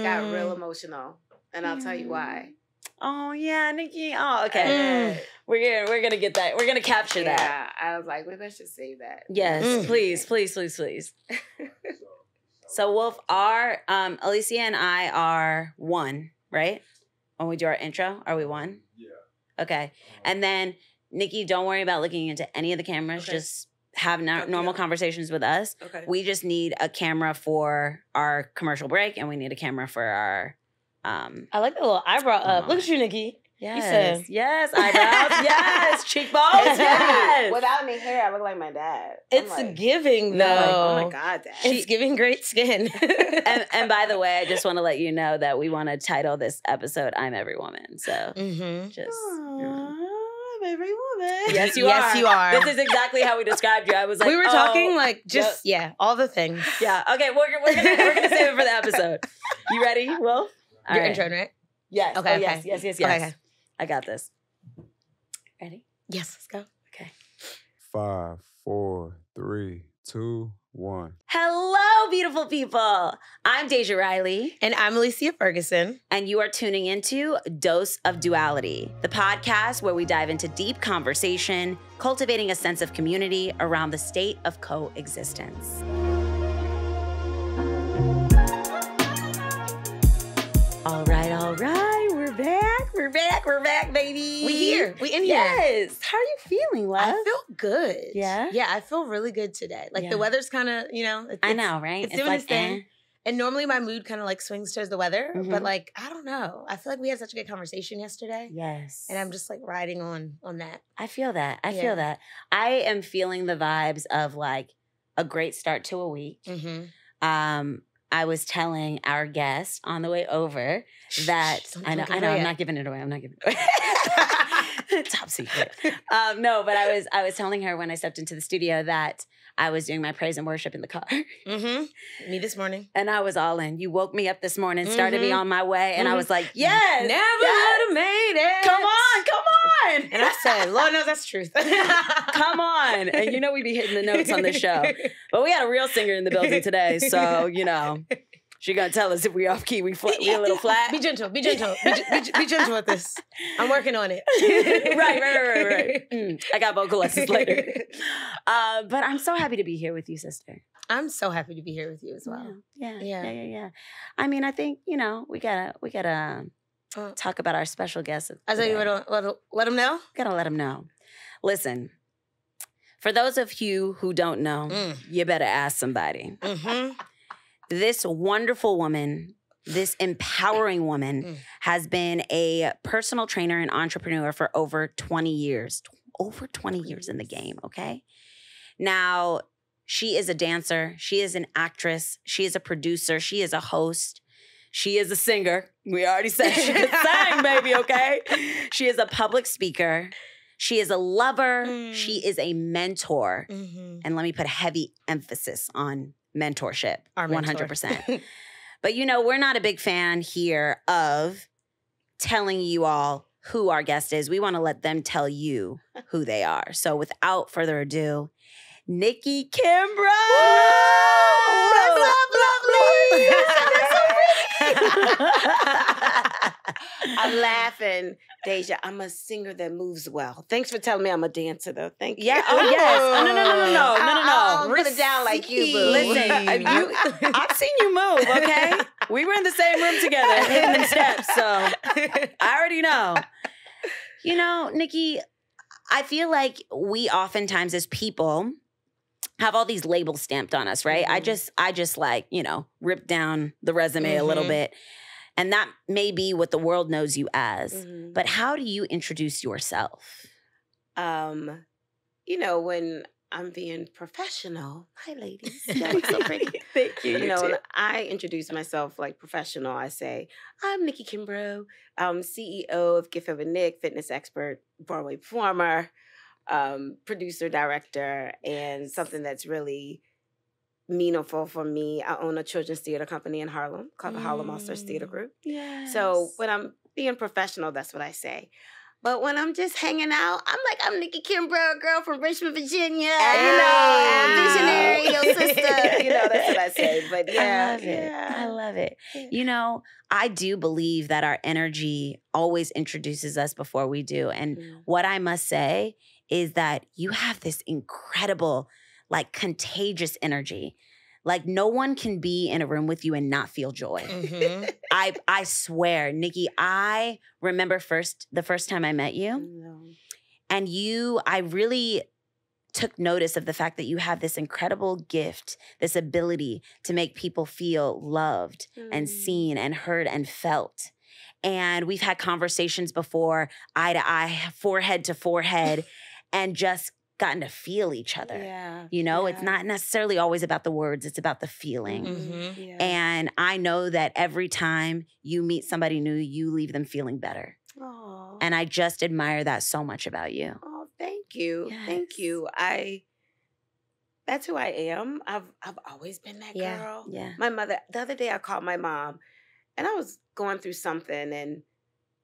got real emotional, and I'll tell you why. Oh yeah, Nikki. Oh, okay. We're gonna get that. We're gonna capture that. Yeah, I was like, maybe I should say that. Yes, please. So Wolf, Alicia and I are one, right? When we do our intro, are we one? Yeah. Okay, and then Nikki, don't worry about looking into any of the cameras. Okay. Just have normal conversations with us. Okay. We just need a camera for our commercial break, and we need a camera for our. I like the little eyebrow up. Look at you, Nikki. Yes. Yes, eyebrows. Yes, cheekbones. Yes. Without any hair, I look like my dad. It's like, giving, though. Like, oh my God, Dad. It's giving great skin. and by the way, I just want to let you know that we want to title this episode "I'm Every Woman." So just. I'm every woman. Yes, you are. Yes, you are. This is exactly how we described you. I was like, we were talking like just all the things. Yeah. Okay, we're gonna save it for the episode. You ready, Will? Your intro, right? Yes. Okay. Oh, yes. Okay. I got this. Ready? Yes. Let's go. Okay. 5, 4, 3, 2, 1. Hello, beautiful people. I'm Deja Riley. And I'm Alicia Ferguson. And you are tuning into Dose of Duality, the podcast where we dive into deep conversation, cultivating a sense of community around the state of coexistence. All right. We're back, baby. We here. We in here. Yes. How are you feeling, love? I feel good. Yeah? Yeah, I feel really good today. Like the weather's kind of, I know, right? It's doing its thing. And normally my mood kind of like swings towards the weather. But like, I don't know. I feel like we had such a good conversation yesterday. Yes. And I'm just like riding on that. I feel that. I am feeling the vibes of like a great start to a week. I was telling our guest on the way over that I know, I'm not giving it away. Top secret. No, but I was telling her when I stepped into the studio that I was doing my praise and worship in the car. Me this morning. And I was all in. You woke me up this morning, started me on my way, and I was like, yes! Never would have made it. Come on! And I said, Lord knows that's the truth. Come on. And you know we be hitting the notes on this show. But we had a real singer in the building today, so, she gonna tell us if we off key, we a little flat. Be gentle. Be gentle with this. I'm working on it. Right. I got vocal lessons later. But I'm so happy to be here with you, sister. I'm so happy to be here with you as well. Yeah. I mean, I think, we gotta talk about our special guest. I thought you would let them know? Gotta let them know. Listen, for those of you who don't know, you better ask somebody. This wonderful woman, this empowering woman, has been a personal trainer and entrepreneur for over 20 years. Over 20 years in the game, okay? Now, she is a dancer. She is an actress. She is a producer. She is a host. She is a singer. We already said she can sing, baby, okay? She is a public speaker. She is a lover. She is a mentor. And let me put a heavy emphasis on mentorship, 100%. But we're not a big fan here of telling you all who our guest is. We want to let them tell you who they are. So without further ado, Nikki Kimbrough! What's up, lovely? I'm laughing, Deja. I'm a singer that moves well. Thanks for telling me I'm a dancer, though. Thank you. Yeah. Oh, yes. No. I'll put it down like you, boo. Listen, I've seen you move, okay? We were in the same room together, hitting them steps, so I already know. Nikki, I feel like we oftentimes as people have all these labels stamped on us, right? I just like, rip down the resume a little bit. And that may be what the world knows you as. But how do you introduce yourself? When I'm being professional. Hi, ladies. You look so pretty. Thank you. When I introduce myself like professional, I say, I'm Nikki Kimbrough. I'm CEO of Gift of a Nick, fitness expert, Broadway performer, producer, director, and something that's really meaningful for me. I own a children's theater company in Harlem called the Harlem All-Stars Theater Group. Yes. So when I'm being professional, that's what I say. But when I'm just hanging out, I'm like, I'm Nikki Kimbrough, girl from Richmond, Virginia. Hey. Visionary, your sister. That's what I say. But yeah, I love it. I do believe that our energy always introduces us before we do. And what I must say is that you have this incredible, like, contagious energy. Like, no one can be in a room with you and not feel joy. Mm-hmm. I swear, Nikki, I remember the first time I met you. And I really took notice of the fact that you have this incredible gift, this ability to make people feel loved and seen and heard and felt. And we've had conversations before, eye to eye, forehead to forehead, and just gotten to feel each other. It's not necessarily always about the words, it's about the feeling. Mm-hmm. Yeah. And I know that every time you meet somebody new, you leave them feeling better. Oh. And I just admire that so much about you. Oh, thank you. Yes. Thank you. That's who I am. I've always been that girl. Yeah. My mother, the other day I called my mom and I was going through something and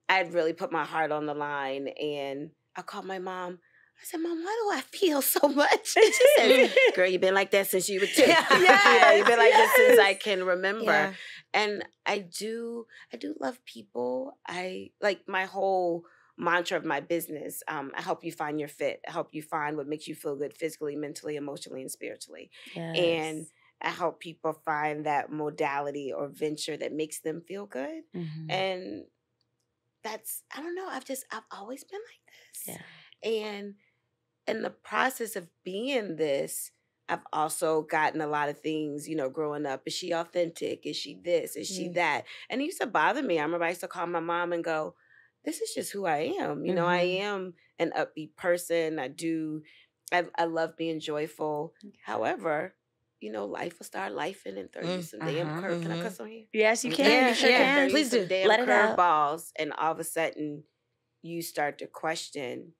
I'd really put my heart on the line and I called my mom. I said, Mom, why do I feel so much? And she said, girl, you've been like that since you were 2. You've been like this since I can remember. Yeah. And I do love people. I like my whole mantra of my business. I help you find your fit. I help you find what makes you feel good physically, mentally, emotionally, and spiritually. Yes. And I help people find that modality or venture that makes them feel good. Mm-hmm. And that's, I don't know, I've always been like this. Yeah. And in the process of being this, I've also gotten a lot of things, growing up. Is she authentic? Is she this? Is she that? And it used to bother me. I remember I used to call my mom and go, this is just who I am. I am an upbeat person. I love being joyful. However, life will start lifing and throw you some damn curve. Can I cuss on here? Yes, you can. You sure can. Please do. Damn Let it out. Curveballs, and all of a sudden, you start to question,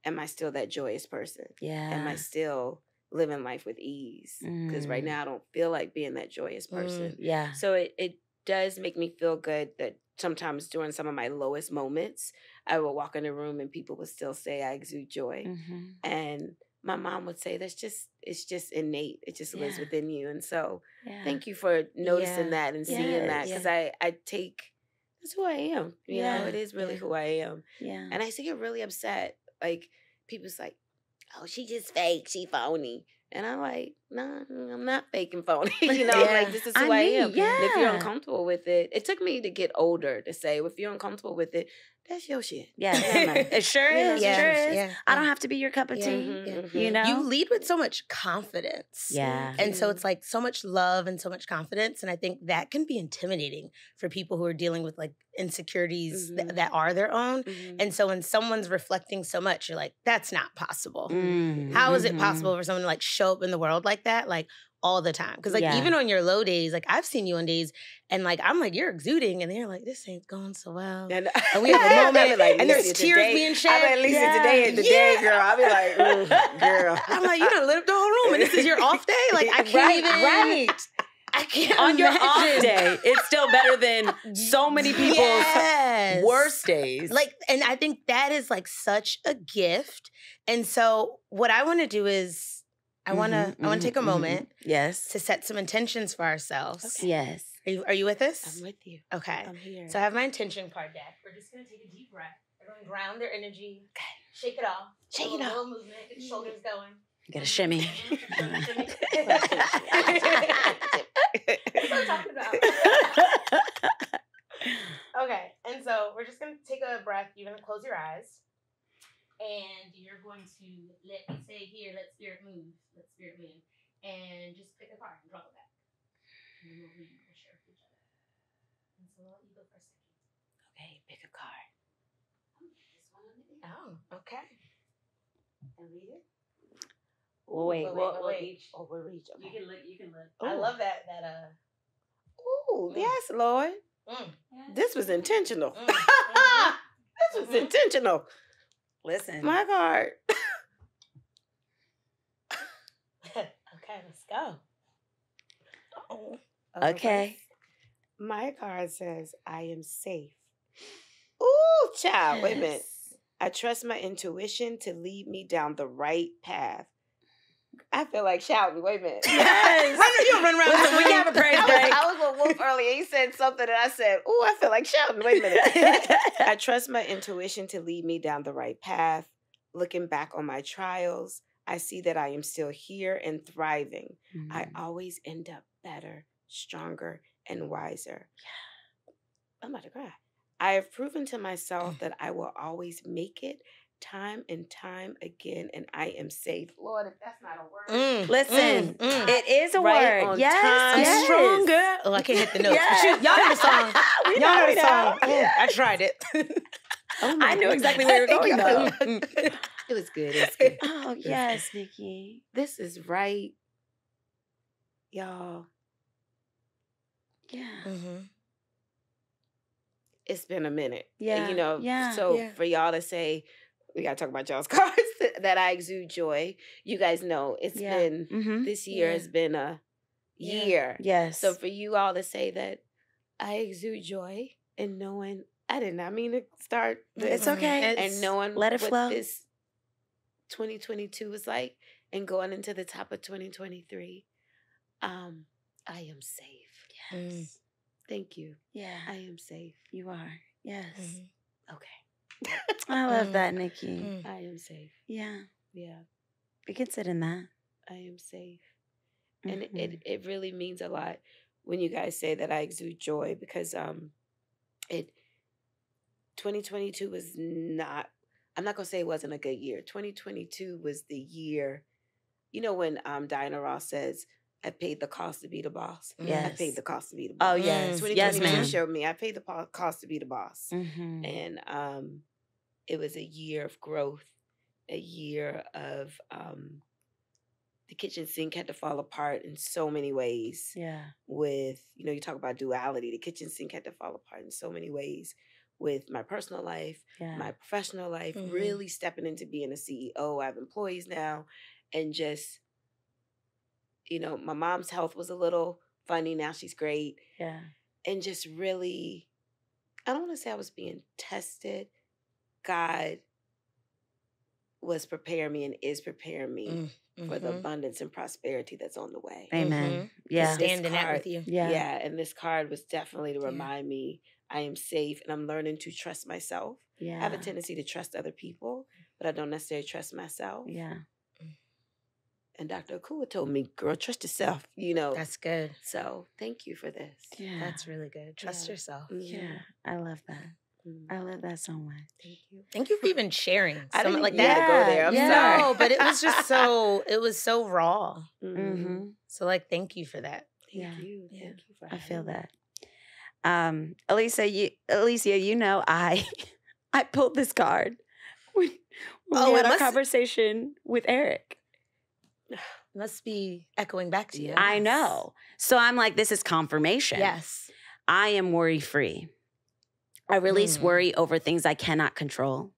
am I still that joyous person? Yeah. Am I still living life with ease? Because right now, I don't feel like being that joyous person. Yeah. So it does make me feel good that sometimes during some of my lowest moments, I will walk in a room and people would still say I exude joy. Mm-hmm. And my mom would say, it's just innate. It just lives within you. And so thank you for noticing that and seeing that. Because I take, that's who I am. You know, it is really who I am. Yeah. And I used to get really upset. Like, people's like, oh, she just fake. She phony. And I'm like, no, I'm not fake and phony. Like, this is who I am. Yeah. And if you're uncomfortable with it, it took me to get older to say, if you're uncomfortable with it, that's your shit. Yeah. It sure is. It sure is. Yeah. I don't have to be your cup of tea. Mm-hmm. You lead with so much confidence. Yeah. And so it's like so much love and so much confidence. And I think that can be intimidating for people who are dealing with like insecurities that are their own. Mm-hmm. And so when someone's reflecting so much, you're like, that's not possible. Mm-hmm. How is it possible for someone to like show up in the world like that? Like, all the time. Because like even on your low days, like I've seen you on days and like I'm like, you're exuding, and they're like, this ain't going so well. And we have a moment like, and there's tears being shed. I'm at least today ain't the day, girl. I'll be like, girl. I'm like, you done lit up the whole room and this is your off day? Like I can't even I can't on imagine. Your off day, it's still better than so many people's worst days. Like, and I think that is like such a gift. And so what I want to do is I want to take a moment to set some intentions for ourselves. Okay. Yes. Are you with us? I'm with you. Okay. I'm here. So I have my intention card deck. We're just going to take a deep breath. We're going to ground their energy. Okay. Shake it off. Shake it off. A little movement. Get the shoulders going. Get a shimmy. That's what I'm talking about. Okay. And so we're just going to take a breath. You're going to close your eyes. And you're going to let me say here, let spirit move. Let spirit move. And just pick a card and draw it back. And then we'll share with each other. And so I'll let you go for a second. Okay, pick a card. This one on the end. Oh, okay. And read it. We'll reach. Oh, we'll reach. Okay. You can look. I love that. Ooh, yes, Lord. This was intentional. This was intentional. Listen. My card. Okay, let's go. Okay. My card says, I am safe. Ooh, child. Wait a minute. I trust my intuition to lead me down the right path. I feel like shouting. Wait a minute. Yes. You run around. Listen, we can have a praise break. I was with Wolf earlier. He said something and I said, "Ooh, I feel like shouting." Wait a minute. I trust my intuition to lead me down the right path. Looking back on my trials, I see that I am still here and thriving. I always end up better, stronger, and wiser. Yeah. I'm about to cry. I have proven to myself that I will always make it time and time again, and I am safe. Lord, if that's not a word. Listen, it is a Right word. on Yes, time. yes. Stronger. Oh, I can't hit the notes. Yes. Y'all know the song. We Y'all know we the song. I tried it. I knew exactly where you were going, though. It was good. It was good. Oh, yes, Nikki. This is right, y'all. Yeah. It's been a minute. Yeah. You know, Yeah. so Yeah. for y'all to say, we got to talk about y'all's cards, that I exude joy. You guys know it's been, this year has been a year. Yes. So for you all to say that I exude joy and knowing, I did not mean to start this. It's okay. And knowing let it what flow. this 2022 was like and going into the top of 2023, I am safe. Yes. Thank you. Yeah. I am safe. You are. Yes. Okay. I love that, Nikki. I am safe. Yeah. Yeah. We can sit in that. I am safe. And it really means a lot when you guys say that I exude joy, because 2022 was not, I'm not gonna say it wasn't a good year. 2022 was the year, you know, when Diana Ross says, I paid the cost to be the boss. Yes. I paid the cost to be the boss. Oh, yes. 2022 Yes, ma'am. showed me I paid the cost to be the boss. Mm-hmm. And it was a year of growth, a year of the kitchen sink had to fall apart in so many ways. Yeah. With, you know, you talk about duality. The kitchen sink had to fall apart in so many ways with my personal life, my professional life, really stepping into being a CEO. I have employees now, and just, you know, my mom's health was a little funny. Now she's great. Yeah. And just really, I don't want to say I was being tested. God was preparing me and is preparing me for the abundance and prosperity that's on the way. Amen. Yeah. Stand in that with you. Yeah. Yeah. And this card was definitely to remind me I am safe, and I'm learning to trust myself. Yeah. I have a tendency to trust other people, but I don't necessarily trust myself. Yeah. And Dr. Akua told me, girl, trust yourself, you know. That's good. So thank you for this. Yeah. That's really good. Trust yourself. Yeah. I love that. I love that so much. Thank you. Thank you for even sharing. I didn't like mean to that. go there. I'm sorry. No, but it was just it was so raw. Mm-hmm. So like, thank you for that. Thank you. Thank you for I feel having me. that. Alicia, you know, I pulled this card when we had our conversation with Eric. Must be echoing back to you. I know. So I'm like, this is confirmation. Yes. I am worry-free. I release worry over things I cannot control.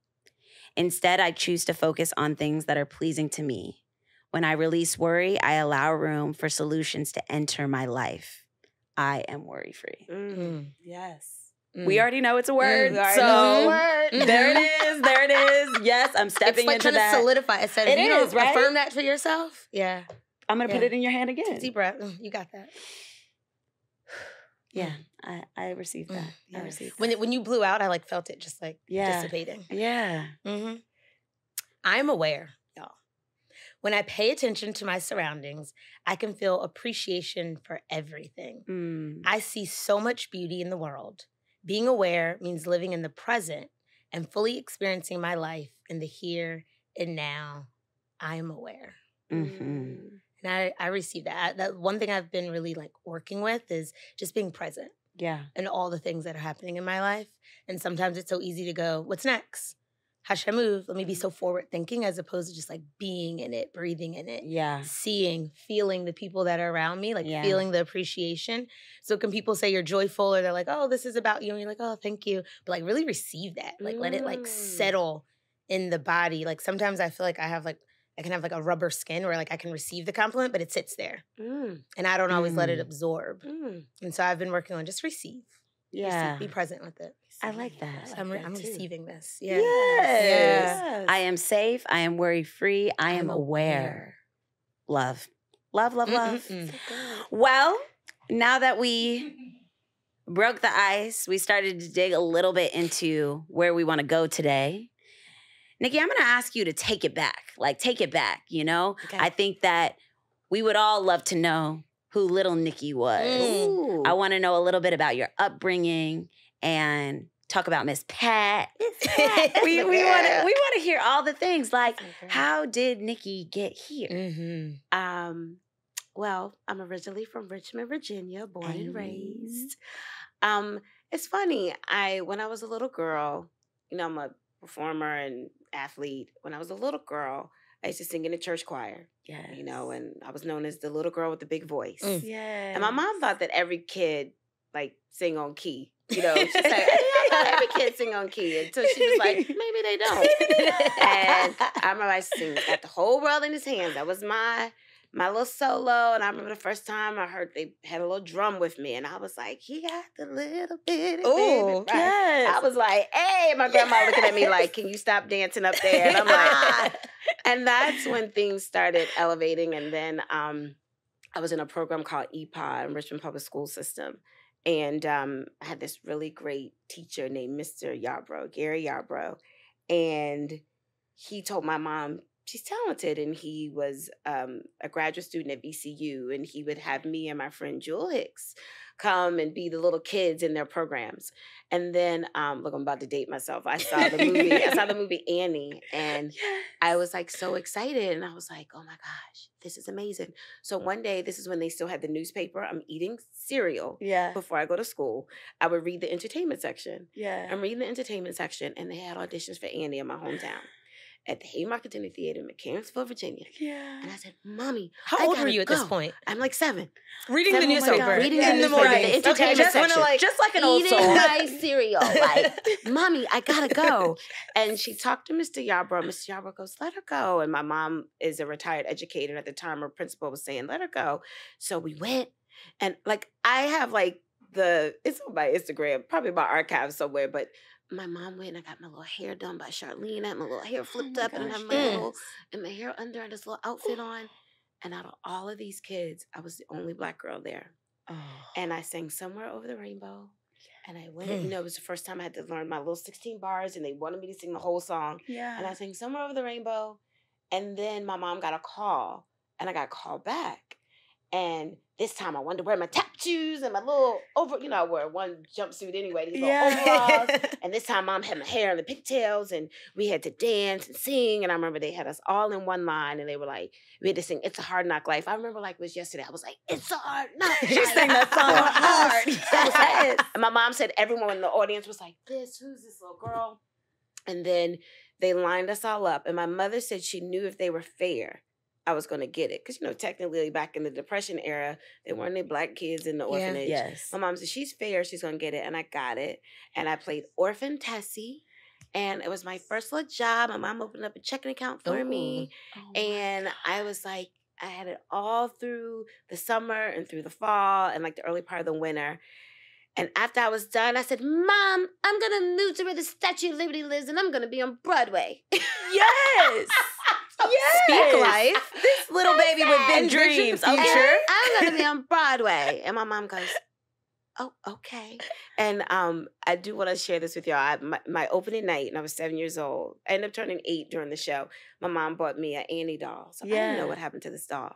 Instead, I choose to focus on things that are pleasing to me. When I release worry, I allow room for solutions to enter my life. I am worry-free. Yes. We already know it's a word. We already So know it's a word. there it is. There it is. Yes, I'm stepping it's like into trying that. to solidify. It said, It if you is, don't right? affirm that for yourself. Yeah. I'm going to put it in your hand again. Deep breath. You got that. Yeah, I received that. I received that. When you blew out, I like felt it just like dissipating. Yeah. I'm aware, y'all. When I pay attention to my surroundings, I can feel appreciation for everything. I see so much beauty in the world. Being aware means living in the present and fully experiencing my life in the here and now. I'm aware. And I receive that. That one thing I've been really like working with is just being present. Yeah. And all the things that are happening in my life. And sometimes it's so easy to go, what's next? How should I move? Let me be so forward thinking as opposed to just like being in it, breathing in it. Yeah. Seeing, feeling the people that are around me, like feeling the appreciation. So can people say you're joyful or they're like, oh, this is about you. And you're like, oh, thank you. But like really receive that. Like let it like settle in the body. Like sometimes I feel like I can have like a rubber skin where like I can receive the compliment, but it sits there. And I don't always let it absorb. And so I've been working on just receive. Yeah. Be present with it. I like that. I'm receiving this. Yeah. Yes. I am safe. I am worry-free. I am aware. Love. Love, love, love. Well, now that we broke the ice, we started to dig a little bit into where we want to go today. Nikki, I'm going to ask you to take it back. Like, take it back, you know? Okay. I think that we would all love to know who little Nikki was. Ooh. I want to know a little bit about your upbringing and talk about Miss Pat. we want to hear all the things. Like, how did Nikki get here? Well, I'm originally from Richmond, Virginia, born and raised. It's funny. When I was a little girl, you know, I'm a performer and athlete. When I was a little girl, I used to sing in the church choir. Yes. You know, and I was known as the little girl with the big voice. Yes. And my mom thought that every kid like sing on key. You know, she's like, I thought every kid sing on key until she was like, maybe they don't. And I remember I sing Got the Whole World in His Hands. That was my little solo. And I remember the first time I heard they had a little drum with me. And I was like, he got the little bitty baby. Yes. I was like, hey, my grandma looking at me like, can you stop dancing up there? And I'm like, and that's when things started elevating. And then I was in a program called EPA in Richmond Public School System. And I had this really great teacher named Mr. Yarbrough, Gary Yarbrough. And he told my mom, she's talented. And he was a graduate student at VCU. And he would have me and my friend Jewel Hicks come and be the little kids in their programs. And then, look, I'm about to date myself. I saw the movie Annie. And I was like so excited. And I was like, oh my gosh, this is amazing. So one day, this is when they still had the newspaper. I'm eating cereal before I go to school. I would read the entertainment section. I'm reading the entertainment section. And they had auditions for Annie in my hometown at the Haymarket Dinner Theater in Mechanicsville, Virginia. And I said, Mommy, how old were you at this point? I'm like 7. Reading the newspaper. Reading the newspaper. The entertainment section. Just like an old soul. Eating my cereal. Like, Mommy, I gotta go. And she talked to Mr. Yarbrough. Mr. Yarbrough goes, let her go. And my mom is a retired educator. At the time, her principal was saying, let her go. So we went. And like, I have like it's on my Instagram, probably my archive somewhere, but my mom went and I got my little hair done by Charlene. I had my little hair flipped up and I had my hair under and this little outfit on. And out of all of these kids, I was the only Black girl there. And I sang Somewhere Over the Rainbow. And I went, you know, it was the first time I had to learn my little 16 bars and they wanted me to sing the whole song. And I sang Somewhere Over the Rainbow. And then my mom got a call and I got called back. And this time I wanted to wear my tap shoes and my little I wore one jumpsuit anyway, these little overalls. And this time Mom had my hair in the pigtails and we had to dance and sing. And I remember they had us all in one line and they were like, we had to sing It's a Hard Knock Life. I remember like it was yesterday. I was like, it's a hard knock life. She sang that song hard. And my mom said everyone in the audience was like, who's this little girl? And then they lined us all up. And my mother said she knew if they were fair, I was going to get it. Because, you know, technically back in the Depression era, there weren't any Black kids in the orphanage. Yes. My mom said, she's fair. She's going to get it. And I got it. And I played Orphan Tessie. And it was my first little job. My mom opened up a checking account for me. And I was like, I had it all through the summer and through the fall and like the early part of the winter. And after I was done, I said, Mom, I'm going to move to where the Statue of Liberty lives and I'm going to be on Broadway. Yes. Yes. Speak life. This little baby with big dreams. I'm sure. I'm going to be on Broadway. And my mom goes, oh, okay. And I do want to share this with y'all. My opening night, and I was 7 years old. I ended up turning 8 during the show. My mom bought me an Annie doll. So I didn't know what happened to this doll.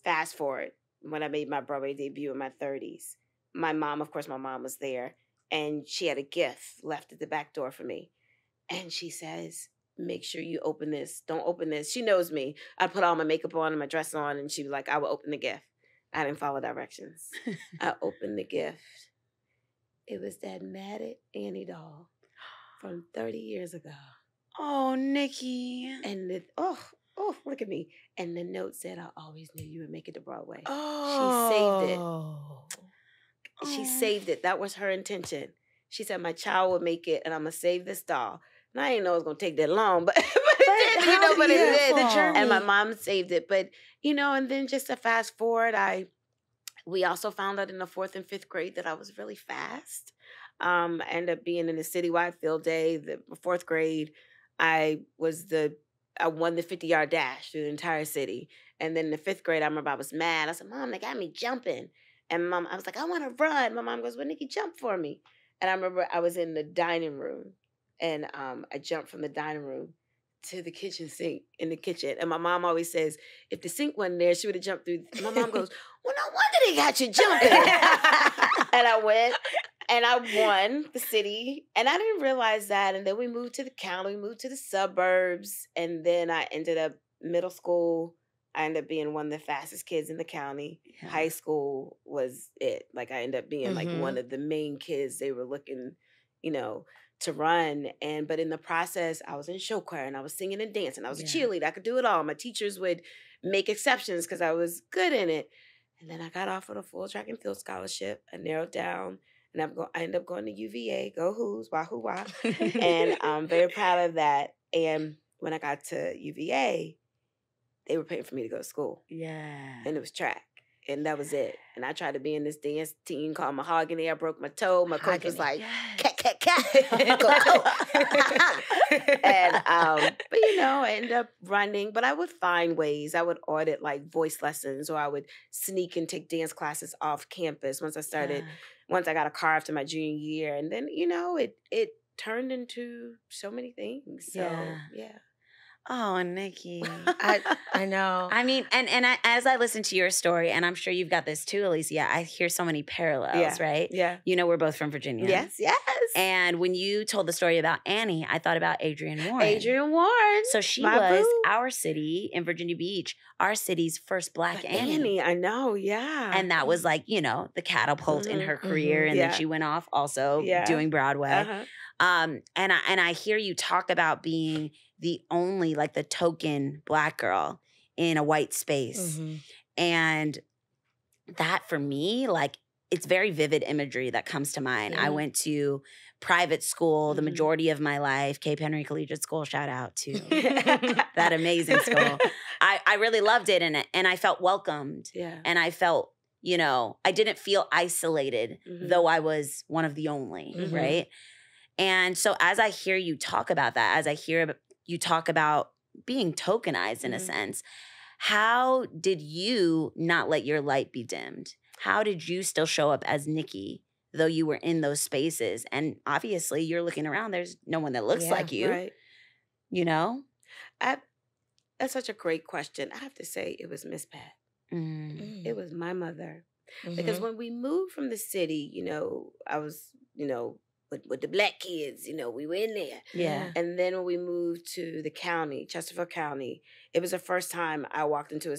Fast forward, when I made my Broadway debut in my 30s, my mom was there. And she had a gift left at the back door for me. And she says, make sure you open this. Don't open this. She knows me. I put all my makeup on and my dress on, and she was like, I will open the gift. I didn't follow directions. I opened the gift. It was that matted Annie doll from 30 years ago. Oh, Nikki. And look at me. And the note said, I always knew you would make it to Broadway. Oh. She saved it. That was her intention. She said, my child will make it, and I'm going to save this doll. And I didn't know it was going to take that long, but it did. But it did. The journey. And my mom saved it. But, and then just to fast forward, I we also found out in the 4th and 5th grade that I was really fast. I ended up being in a citywide field day. The 4th grade, I won the 50-yard dash through the entire city. And then in the 5th grade, I remember I was mad. I said, Mom, they got me jumping. And I was like, I want to run. My mom goes, well, Nikki, jump for me. And I remember I was in the dining room, and I jumped from the dining room to the kitchen sink in the kitchen. And my mom always says, if the sink wasn't there, she would have jumped through. My mom goes, well, no wonder they got you jumping. And I went and I won the city. And I didn't realize that. And then we moved to the county, we moved to the suburbs. And then I ended up middle school. I ended up being one of the fastest kids in the county. Yeah. High school was it. Like I ended up being like one of the main kids they were looking, to run. But in the process, I was in show choir and I was singing and dancing. I was a cheerleader. I could do it all. My teachers would make exceptions because I was good in it. And then I got offered a full track and field scholarship. I narrowed down, and I ended up going to UVA. Go Hoos, wahoo wah. And I'm very proud of that. And when I got to UVA, they were paying for me to go to school. Yeah. And it was track. And that was it. And I tried to be in this dance team called Mahogany. I broke my toe. My coach was like, cat. And, but I ended up running. But I would find ways. I would audit like voice lessons, or I would sneak and take dance classes off campus once I got a car after my junior year. And then, it turned into so many things. So, yeah. Oh, Nikki. I know. I mean, and as I listen to your story, and I'm sure you've got this too, Alicia, I hear so many parallels, right? Yeah. We're both from Virginia. Yes. And when you told the story about Annie, I thought about Adrienne Warren. Adrienne Warren. So she was our city in Virginia Beach, our city's first Black Annie. I know, yeah. And that was like, the catapult in her career. And then she went off also doing Broadway. Uh-huh. And I hear you talk about being the only, like the token Black girl in a white space. Mm-hmm. And that for me, like, it's very vivid imagery that comes to mind. Mm-hmm. I went to private school the majority of my life, Cape Henry Collegiate School, shout out to that amazing school. I really loved it, and I felt welcomed. Yeah. And I felt, I didn't feel isolated, though I was one of the only, right? And so as I hear you talk about that, as I hear you talk about being tokenized in a sense, how did you not let your light be dimmed? How did you still show up as Nikki, though you were in those spaces? And obviously you're looking around, there's no one that looks like you, right? That's such a great question. I have to say it was Miss Pat. It was my mother. Because when we moved from the city, I was, with the Black kids, we were in there. Yeah. And then when we moved to the county, Chesterfield County, it was the first time I walked into a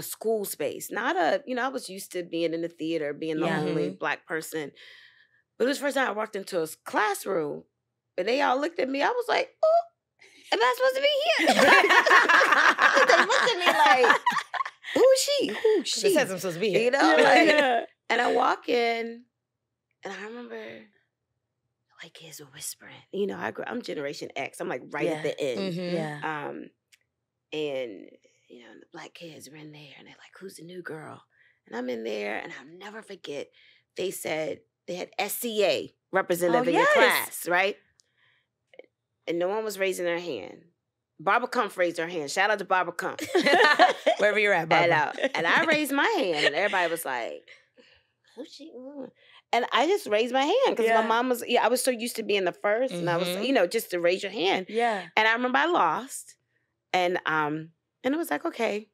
school space. Not I was used to being in the theater, being the only Black person. But it was the first time I walked into a classroom, and they all looked at me. I was like, oh, am I supposed to be here? They looked at me like, who is she? Who is she? It says I'm supposed to be here. And I walk in, and I remember white kids were whispering. I'm Generation X. I'm like right at the end. And the Black kids were in there, and they're like, "Who's the new girl?" And I'm in there, and I'll never forget. They said they had SCA representative in your class, right? And no one was raising their hand. Barbara Kumpf raised her hand. Shout out to Barbara Kumpf. Wherever you're at, Barbara. And I raised my hand, and everybody was like, "Who's she?" And I just raised my hand because my mom was, I was so used to being the first, and I was, just to raise your hand. Yeah. And I remember I lost, and it was like, okay,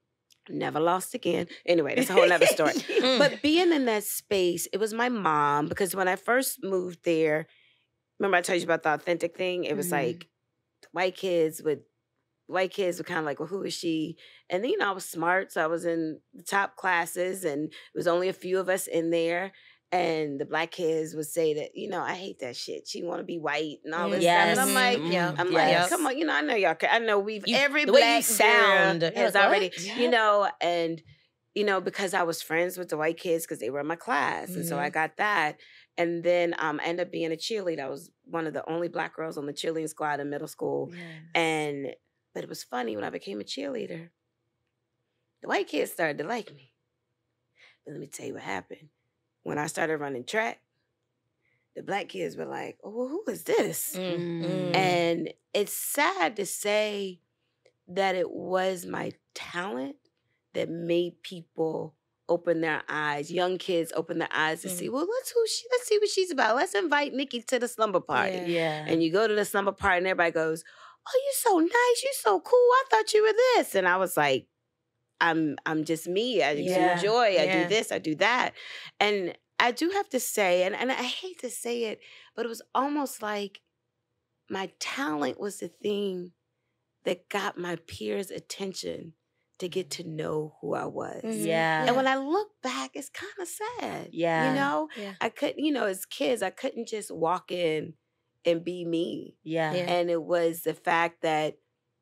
never lost again. Anyway, that's a whole other story. But being in that space, it was my mom, because when I first moved there, remember I told you about the authentic thing? It was like white kids were kind of like, well, who is she? And then, I was smart, so I was in the top classes, and it was only a few of us in there. And the Black kids would say that, I hate that shit. She want to be white and all this stuff. And I'm like, come on, I know y'all. I know every Black sound has already, and because I was friends with the white kids because they were in my class, and so I got that. And then I ended up being a cheerleader. I was one of the only Black girls on the cheerleading squad in middle school, but it was funny when I became a cheerleader. The white kids started to like me. But let me tell you what happened. When I started running track, the Black kids were like, oh, well, who is this? And it's sad to say that it was my talent that made people open their eyes, young kids open their eyes to see, well, let's see what she's about. Let's invite Nikki to the slumber party. Yeah. And you go to the slumber party and everybody goes, oh, you're so nice, you're so cool. I thought you were this. And I was like, I'm just me. I exude joy. I do this, I do that. And I do have to say, and I hate to say it, but it was almost like my talent was the thing that got my peers' attention to get to know who I was. Yeah. And when I look back, it's kind of sad. Yeah. You know? I couldn't, as kids, I couldn't just walk in and be me. Yeah. And it was the fact that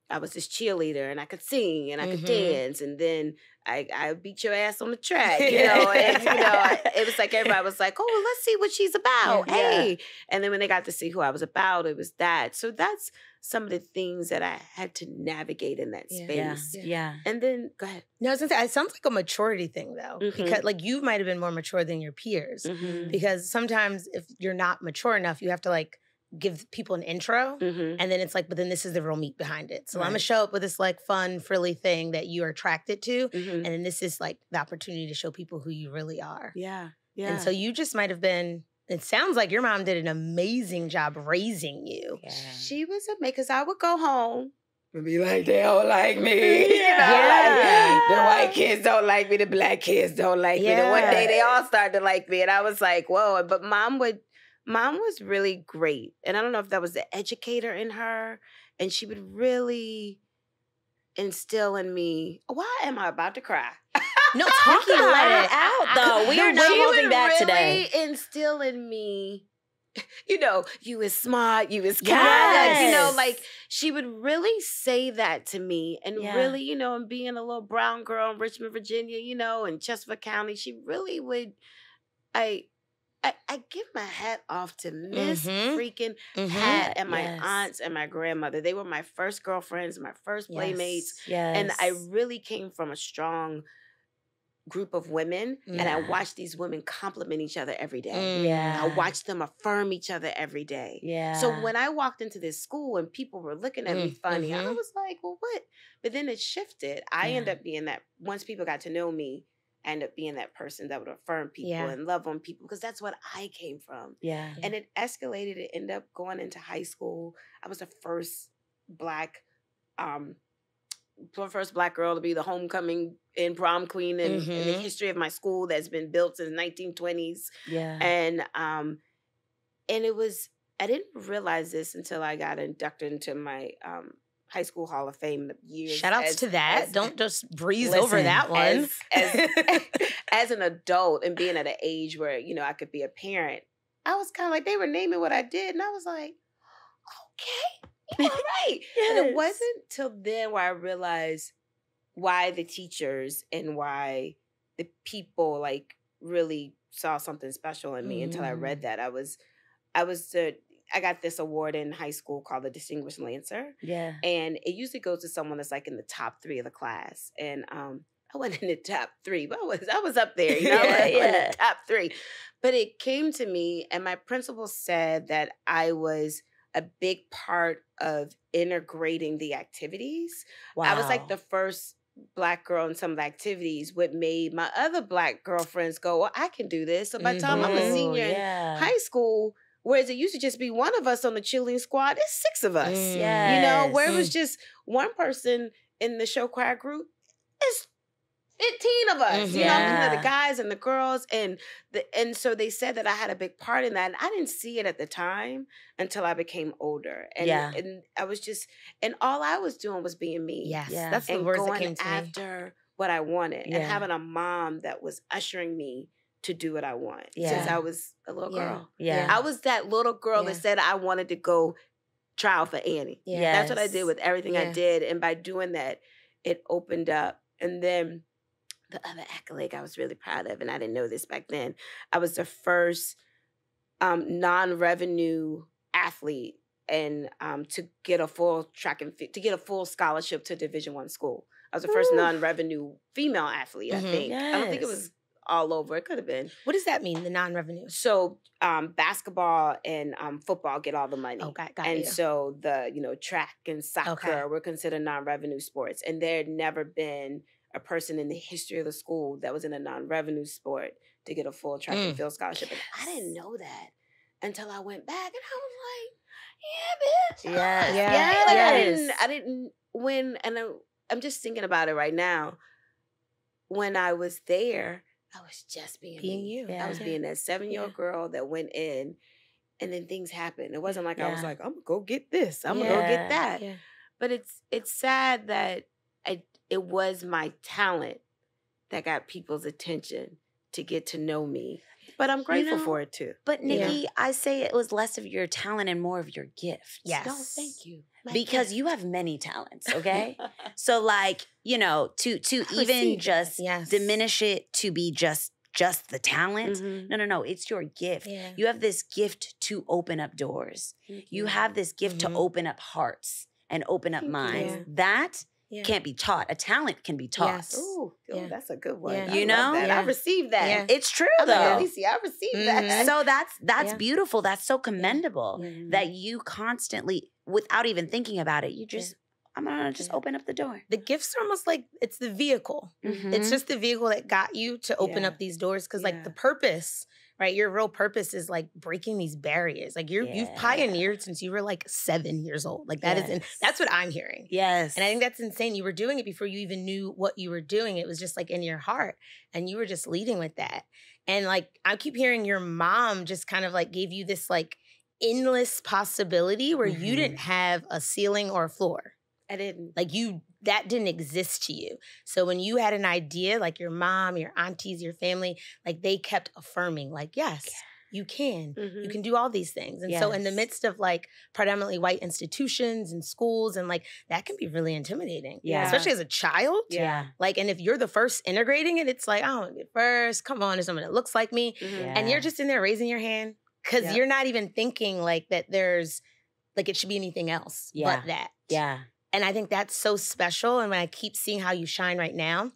I was this cheerleader and I could sing and I could dance, and then I beat your ass on the track, and it was like everybody was like, oh, well, let's see what she's about. Hey. And then when they got to see who I was about, it was that. So that's some of the things that I had to navigate in that space. Yeah. And then go ahead. No, I was gonna say, it sounds like a maturity thing though. Because like you might have been more mature than your peers. Because sometimes if you're not mature enough, you have to like give people an intro, and then it's like, but then this is the real meat behind it. So I'm gonna show up with this like fun, frilly thing that you are attracted to, and then this is like the opportunity to show people who you really are. Yeah. And so you just might have been. It sounds like your mom did an amazing job raising you. Yeah. She was amazing, because I would go home and be like, they don't like me. Like, the white kids don't like me, the Black kids don't like me. And one day they all started to like me, and I was like, whoa. But Mom was really great. And I don't know if that was the educator in her. And she would really instill in me, why am I about to cry? No, talking let it out, though. We are not holding back today. She would really instill in me, you is smart, you is kind. Like she would really say that to me. And really, and being a little brown girl in Richmond, Virginia, and Chesterfield County, she really would, I give my hat off to Miss freaking Pat and my aunts and my grandmother. They were my first girlfriends, my first playmates. And I really came from a strong group of women, and I watched these women compliment each other every day. I watched them affirm each other every day. So when I walked into this school and people were looking at me funny, I was like, well, what? But then it shifted. I ended up being that, once people got to know me, I ended up being that person that would affirm people and love on people, because that's what I came from. And it escalated. It ended up going into high school. I was the first Black girl to be the homecoming and prom queen in the history of my school that's been built since the 1920s. And it was, I didn't realize this until I got inducted into my High School Hall of Fame years. Shout outs to that. Don't just breeze over that one. As an adult and being at an age where, I could be a parent, I was kind of like, they were naming what I did. And I was like, okay, all right. And it wasn't till then where I realized why the teachers and why the people like really saw something special in me until I read that. I got this award in high school called the Distinguished Lancer. And it usually goes to someone that's like in the top 3 of the class. And I wasn't in the top 3, but I was up there, in the top 3. But it came to me, and my principal said that I was a big part of integrating the activities. I was like the first Black girl in some of the activities, what made my other Black girlfriends go, well, I can do this. So by the time I'm a senior in high school, whereas it used to just be one of us on the cheerleading squad, it's 6 of us. Where it was just one person in the show choir group, it's 15 of us. The guys and the girls. And so they said that I had a big part in that. And I didn't see it at the time until I became older. And I was just, and all I was doing was being me. That's the words that came to me. After what I wanted. And having a mom that was ushering me to do what I want since I was a little girl. I was that little girl that said I wanted to go try out for Annie. That's what I did with everything I did. And by doing that, it opened up. And then the other accolade I was really proud of, and I didn't know this back then, I was the first non-revenue athlete and to get a full to get a full scholarship to Division I school. I was the first non-revenue female athlete, I think. I don't think it was all over. It could have been. What does that mean, the non-revenue? So basketball and football get all the money. Oh, got and you. so the, track and soccer were considered non-revenue sports. And there had never been a person in the history of the school that was in a non-revenue sport to get a full track and field scholarship. And I didn't know that until I went back, and I was like, yeah, bitch. Yes. Like I didn't when, and I'm just thinking about it right now. When I was there, I was just being you. I was being that 7-year-old girl that went in, and then things happened. It wasn't like I was like, I'm gonna go get this. I'm gonna go get that. Yeah. But it's sad that it was my talent that got people's attention to get to know me. But I'm grateful for it too. But Nikki, I say it was less of your talent and more of your gift. Yes. No, thank you. Because you have many talents, okay? So like, to even just diminish it to be just the talent. No. It's your gift. Yeah. You have this gift to open up doors. You have this gift to open up hearts and open up minds. Yeah. That can't be taught. A talent can be taught. Yes. Ooh, that's a good one. Yeah. I love that. I received that. Yeah. It's true I'm though. like, Alicia, I received that. So that's beautiful. That's so commendable that you constantly, without even thinking about it, you just, I'm gonna just open up the door. The gifts are almost like it's the vehicle. It's just the vehicle that got you to open up these doors. Because like the purpose, right? Your real purpose is like breaking these barriers. Like you've pioneered since you were like 7 years old. Like that is, and that's what I'm hearing. Yes. And I think that's insane. You were doing it before you even knew what you were doing. It was just like in your heart, and you were just leading with that. And like I keep hearing your mom just kind of like gave you this like endless possibility where you didn't have a ceiling or a floor. I didn't. Like that didn't exist to you. So when you had an idea, like your mom, your aunties, your family, like they kept affirming, like, yes, you can. You can do all these things. And so in the midst of like predominantly white institutions and schools, and like that can be really intimidating. Yeah. Especially as a child. Yeah. Like, and if you're the first integrating it, it's like, I want to be first. Come on, there's someone that looks like me. And you're just in there raising your hand because you're not even thinking like that there's, like it should be anything else but that. Yeah. And I think that's so special. And when I keep seeing how you shine right now,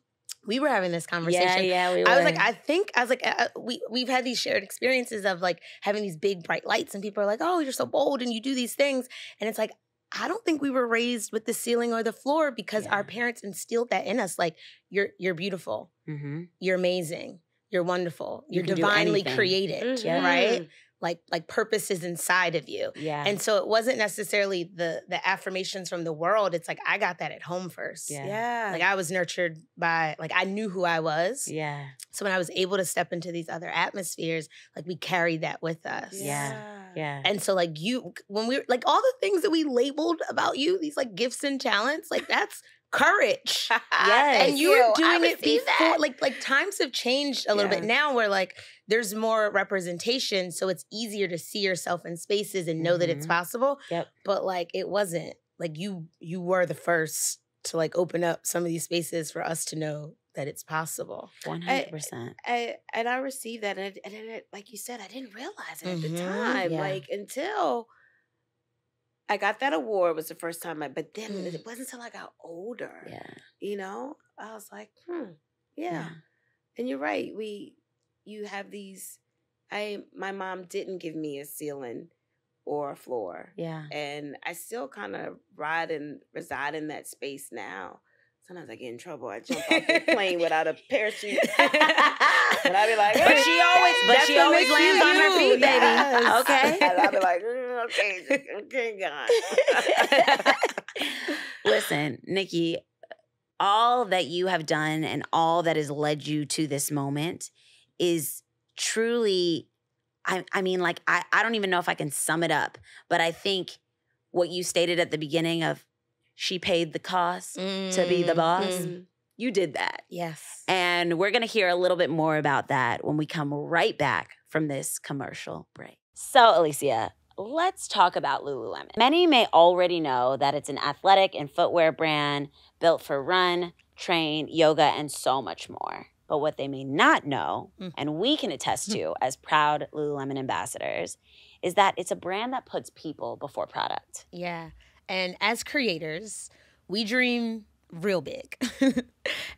we were having this conversation. Yeah, we were. I was like, we've had these shared experiences of like having these big bright lights, and people are like, oh, you're so bold and you do these things. And it's like, I don't think we were raised with the ceiling or the floor because our parents instilled that in us. Like, you're beautiful. You're amazing. You're wonderful. You're divinely created, right? Like purpose is inside of you. Yeah. And so it wasn't necessarily the affirmations from the world. It's like, I got that at home first. Yeah. Like I was nurtured by, like I knew who I was. Yeah. So when I was able to step into these other atmospheres, like we carried that with us. Yeah. Yeah. And so like when we like all the things that we labeled about you, these like gifts and talents, like that's courage. Yes. And you were doing it before. Like times have changed a little bit now where like there's more representation. So it's easier to see yourself in spaces and know that it's possible. Yep. But like it wasn't. Like you were the first to like open up some of these spaces for us to know that it's possible. 100%. And I received that. And like you said, I didn't realize it at the time. Yeah. Like until I got that award was the first time but then it wasn't until I got older. Yeah. I was like, yeah. And you're right. You have these, my mom didn't give me a ceiling or a floor. Yeah. And I still kind of reside in that space now. Sometimes I get in trouble. I jump off the plane without a parachute. And I be like, but she always lands on her feet, baby. Yes. Okay. And I be like, okay, God. Listen, Nikki, all that you have done and all that has led you to this moment is truly, I mean, like, I don't even know if I can sum it up, but I think what you stated at the beginning of she paid the cost to be the boss, you did that. Yes. And we're going to hear a little bit more about that when we come right back from this commercial break. So, Alicia, let's talk about Lululemon. Many may already know that it's an athletic and footwear brand built for run, train, yoga, and so much more. But what they may not know, and we can attest to as proud Lululemon ambassadors, is that it's a brand that puts people before product. Yeah. And as creators, we dream real big.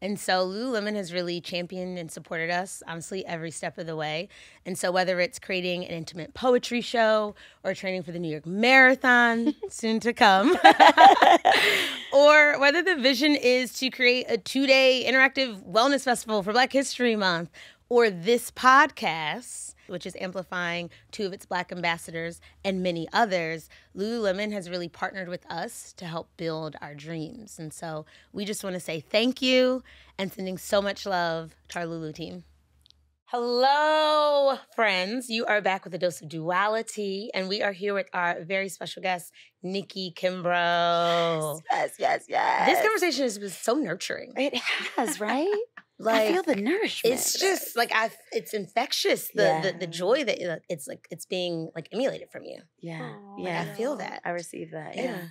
And so Lululemon has really championed and supported us, honestly, every step of the way. And so whether it's creating an intimate poetry show or training for the New York Marathon, soon to come, or whether the vision is to create a 2-day interactive wellness festival for Black History Month, or this podcast, which is amplifying 2 of its Black ambassadors and many others, Lululemon has really partnered with us to help build our dreams. And so we just want to say thank you and sending so much love to our Lulu team. Hello, friends. You are back with a dose of duality, and we are here with our very special guest, Nikki Kimbrough. Yes. This conversation has been so nurturing. It has, right? Like, I feel the nourishment. It's just like it's infectious. The joy that it's being like emulated from you. Yeah. Aww, Yeah. I feel that. I receive that. Yeah.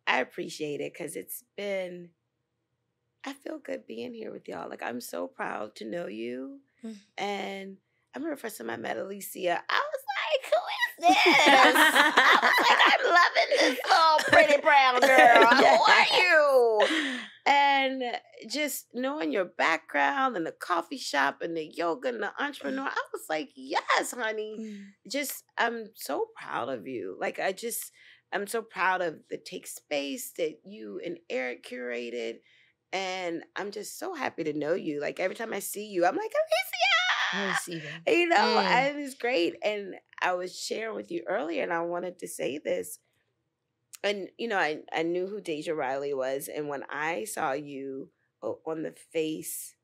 I appreciate it because I feel good being here with y'all. Like, I'm so proud to know you. And I remember the first time I met Alicia, I was like, who is this? I was like, I'm loving this little pretty brown girl. Who are you? And just knowing your background and the coffee shop and the yoga and the entrepreneur, I was like, yes, honey. I'm so proud of you. Like, I'm so proud of the Take Space that you and Eric curated. And I'm just so happy to know you. Like, every time I see you, I'm like, Alicia! And it's great. And I was sharing with you earlier, and I wanted to say this. And, I knew who Deja Riley was. And when I saw you on the face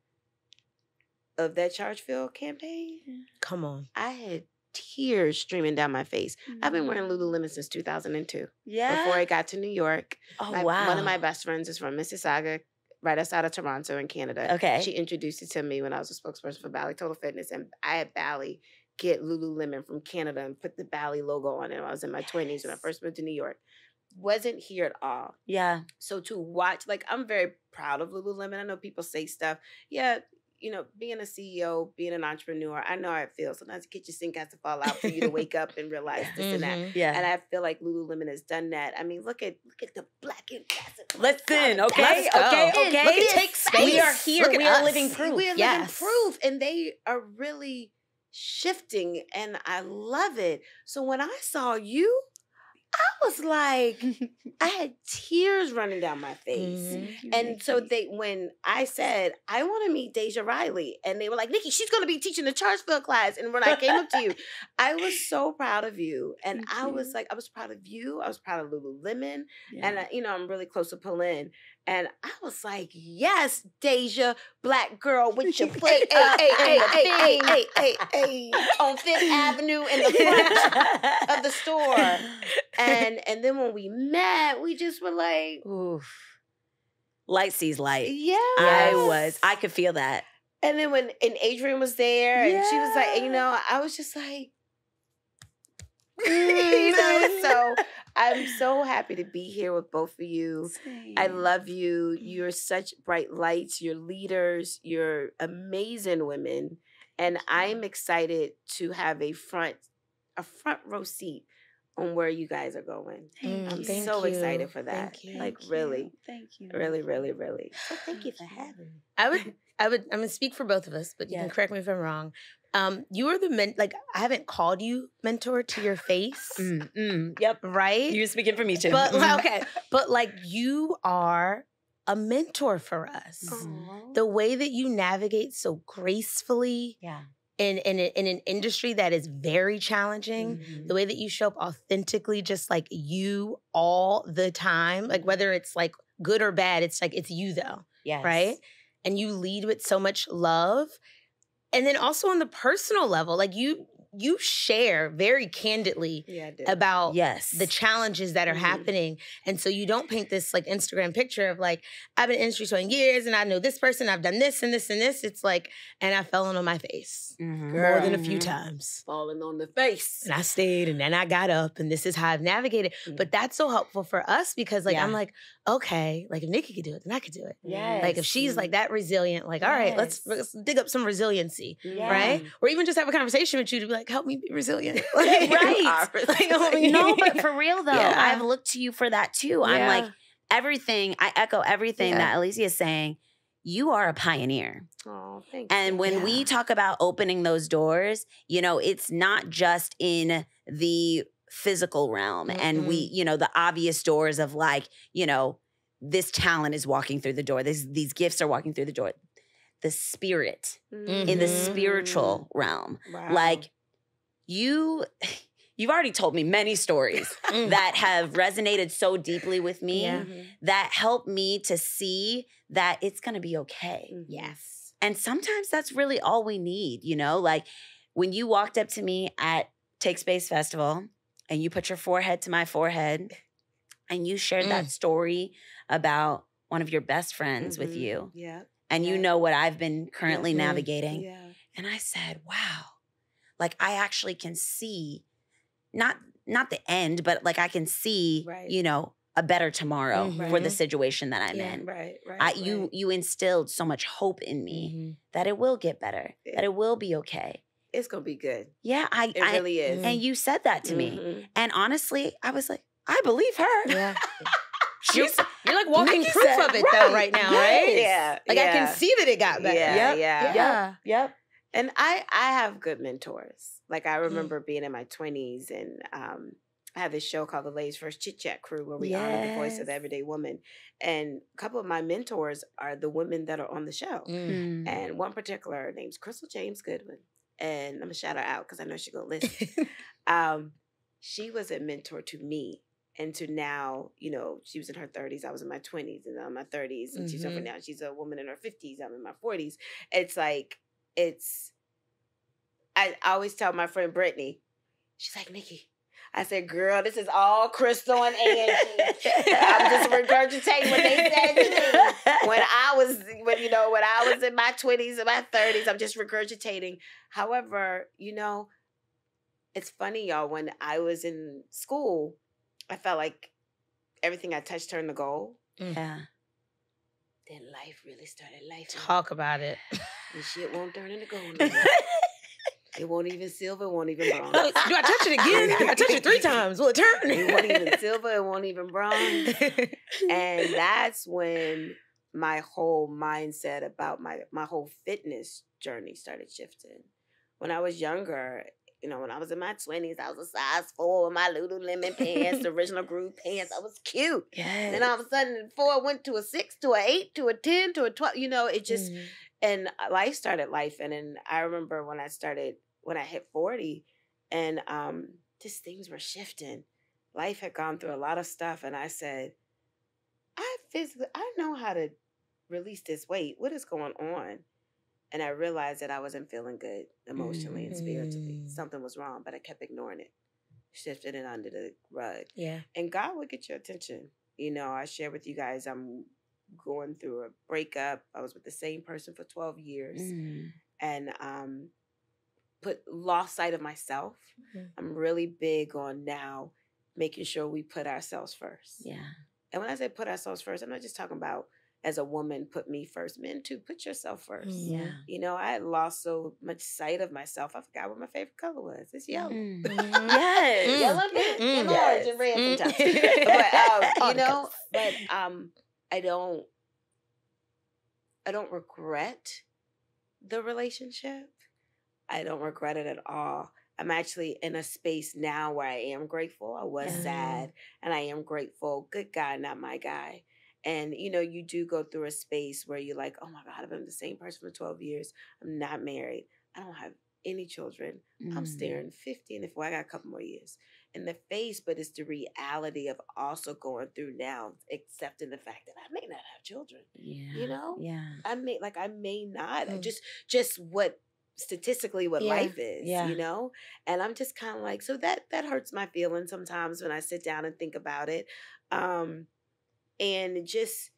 of that Chargeville campaign, come on, I had tears streaming down my face. I've been wearing Lululemon since 2002. Yeah. Before I got to New York. Oh, wow. One of my best friends is from Mississauga, right outside of Toronto in Canada. Okay. She introduced it to me when I was a spokesperson for Bally Total Fitness, and I had Bally get Lululemon from Canada and put the Bally logo on it when I was in my 20s when I first moved to New York. Wasn't here at all. Yeah. So to watch, like, I'm very proud of Lululemon. I know people say stuff. Yeah, being a CEO, being an entrepreneur, I know how it feels. Sometimes the kitchen sink has to fall out for you to wake up and realize this and that. Yeah. And I feel like Lululemon has done that. I mean, look at the Black ambassador. Listen, Let's go. okay. Look at Take Space. We are here. Look at We are us. living proof. We are living proof. And they are really shifting, and I love it. So when I saw you, I was like, I had tears running down my face. And so when I said, I want to meet Deja Riley, and they were like, Nikki, she's going to be teaching the Chargeville class. And when I came up to you, I was so proud of you. And I was proud of you. I was proud of Lululemon. Yeah. And, I'm really close to Pauline. And I was like, yes, Deja, Black girl with your plate. On Fifth Avenue in the front of the store. And then when we met, we just were like, oof. Light sees light. Yeah. I could feel that. And then when Adrienne was there, and she was like, I was just like, so I'm so happy to be here with both of you. Same. I love you. You're such bright lights. You're leaders. You're amazing women. And I'm excited to have a front row seat on where you guys are going. I'm so excited for that. Really. Thank you. Really, really, really. So thank you for having me. I'm going to speak for both of us, but you can correct me if I'm wrong. You are I haven't called you mentor to your face. Yep. Right? You're speaking for me too. But but you are a mentor for us. The way that you navigate so gracefully in an industry that is very challenging, the way that you show up authentically, just like you all the time, like whether it's like good or bad, it's like it's you though. Yes. Right? And you lead with so much love. And then also on the personal level, like you share very candidly about the challenges that are happening. And so you don't paint this like Instagram picture of like, I've been in the industry 20 years and I know this person, I've done this and this and this. It's like, and I fell on my face more than a few times. Falling on the face. And I stayed and then I got up and this is how I've navigated. But that's so helpful for us because like, I'm like, okay, like if Nikki could do it, then I could do it. Like if she's like that resilient, like, all right, let's dig up some resiliency, right? Or even just have a conversation with you to be like, help me be resilient. Right. No, but for real though, I've looked to you for that too. I'm like, I echo everything that Alicia is saying. You are a pioneer. Oh, thank you. And when we talk about opening those doors, you know, it's not just in the physical realm and we, you know, the obvious doors of like, you know, this talent is walking through the door. These gifts are walking through the door. The spirit in the spiritual realm. Wow. Like you've already told me many stories that have resonated so deeply with me that help me to see that it's going to be okay. Yes. And sometimes that's really all we need, you know? Like when you walked up to me at Take Space Festival and you put your forehead to my forehead and you shared that story about one of your best friends with you. Yeah. And you know what I've been currently navigating. Yeah. And I said, wow, like I actually can see not the end, but like I can see, you know, a better tomorrow for the situation that I'm in. Right. You instilled so much hope in me that it will get better, that it will be okay. It's gonna be good. Yeah, it really is. And you said that to me. And honestly, I was like, I believe her. Yeah. You're like walking proof of it though right now, right? Yeah. Like I can see that it got better. Yep. And I have good mentors. Like I remember being in my 20s and I have this show called The Ladies First Chit-Chat Crew where we honor the voice of the everyday woman. And a couple of my mentors are the women that are on the show. And one particular name's Crystal James Goodwin. And I'm going to shout her out because I know she's going to listen. She was a mentor to me. And to now, you know, she was in her 30s. I was in my 20s and I'm in my 30s. And she's over now. She's a woman in her 50s. I'm in my 40s. It's like, I always tell my friend Brittany, she's like, Nikki. I said, girl, this is all Crystal and Angie. I'm just regurgitating what they said to me. When I was in my 20s and my 30s, I'm just regurgitating. However, you know, it's funny, y'all, when I was in school, I felt like everything I touched turned to gold. Yeah. Then life really started life. Talk about it. And shit won't turn into gold no more. It won't even silver, it won't even bronze. Do I touch it again? I touch it 3 times. Will it turn? It won't even silver, it won't even bronze. And that's when my whole mindset about my whole fitness journey started shifting. When I was younger, you know, when I was in my 20s, I was a size 4 with my Lululemon pants, the original groove pants. I was cute. Yes. Then all of a sudden, 4 went to a 6, to an 8, to a 10, to a 12. You know, it just, and life started life. And then I remember when I hit 40 and just things were shifting. Life had gone through a lot of stuff. And I said, I know how to release this weight. What is going on? And I realized that I wasn't feeling good emotionally and spiritually. Something was wrong, but I kept ignoring it. Shifted it under the rug. Yeah. And God would get your attention. You know, I share with you guys, I'm going through a breakup. I was with the same person for 12 years. And lost sight of myself. I'm really big on now making sure we put ourselves first. Yeah. And when I say put ourselves first, I'm not just talking about as a woman, put me first. Men too, put yourself first. Yeah. You know, I had lost so much sight of myself. I forgot what my favorite color was. It's yellow. Yes. Yellow and orange and red sometimes. But, you know, but I don't regret the relationship. I don't regret it at all. I'm actually in a space now where I am grateful. I was sad and I am grateful. Good guy, not my guy. And, you know, you do go through a space where you're like, oh my God, I've been the same person for 12 years. I'm not married. I don't have any children. I'm staring 50 and I got a couple more years in the face, but it's the reality of also going through now, accepting the fact that I may not have children. Yeah. You know? Yeah. I may not. Just what statistically what life is, you know? And I'm just kind of like, so that hurts my feelings sometimes when I sit down and think about it. And just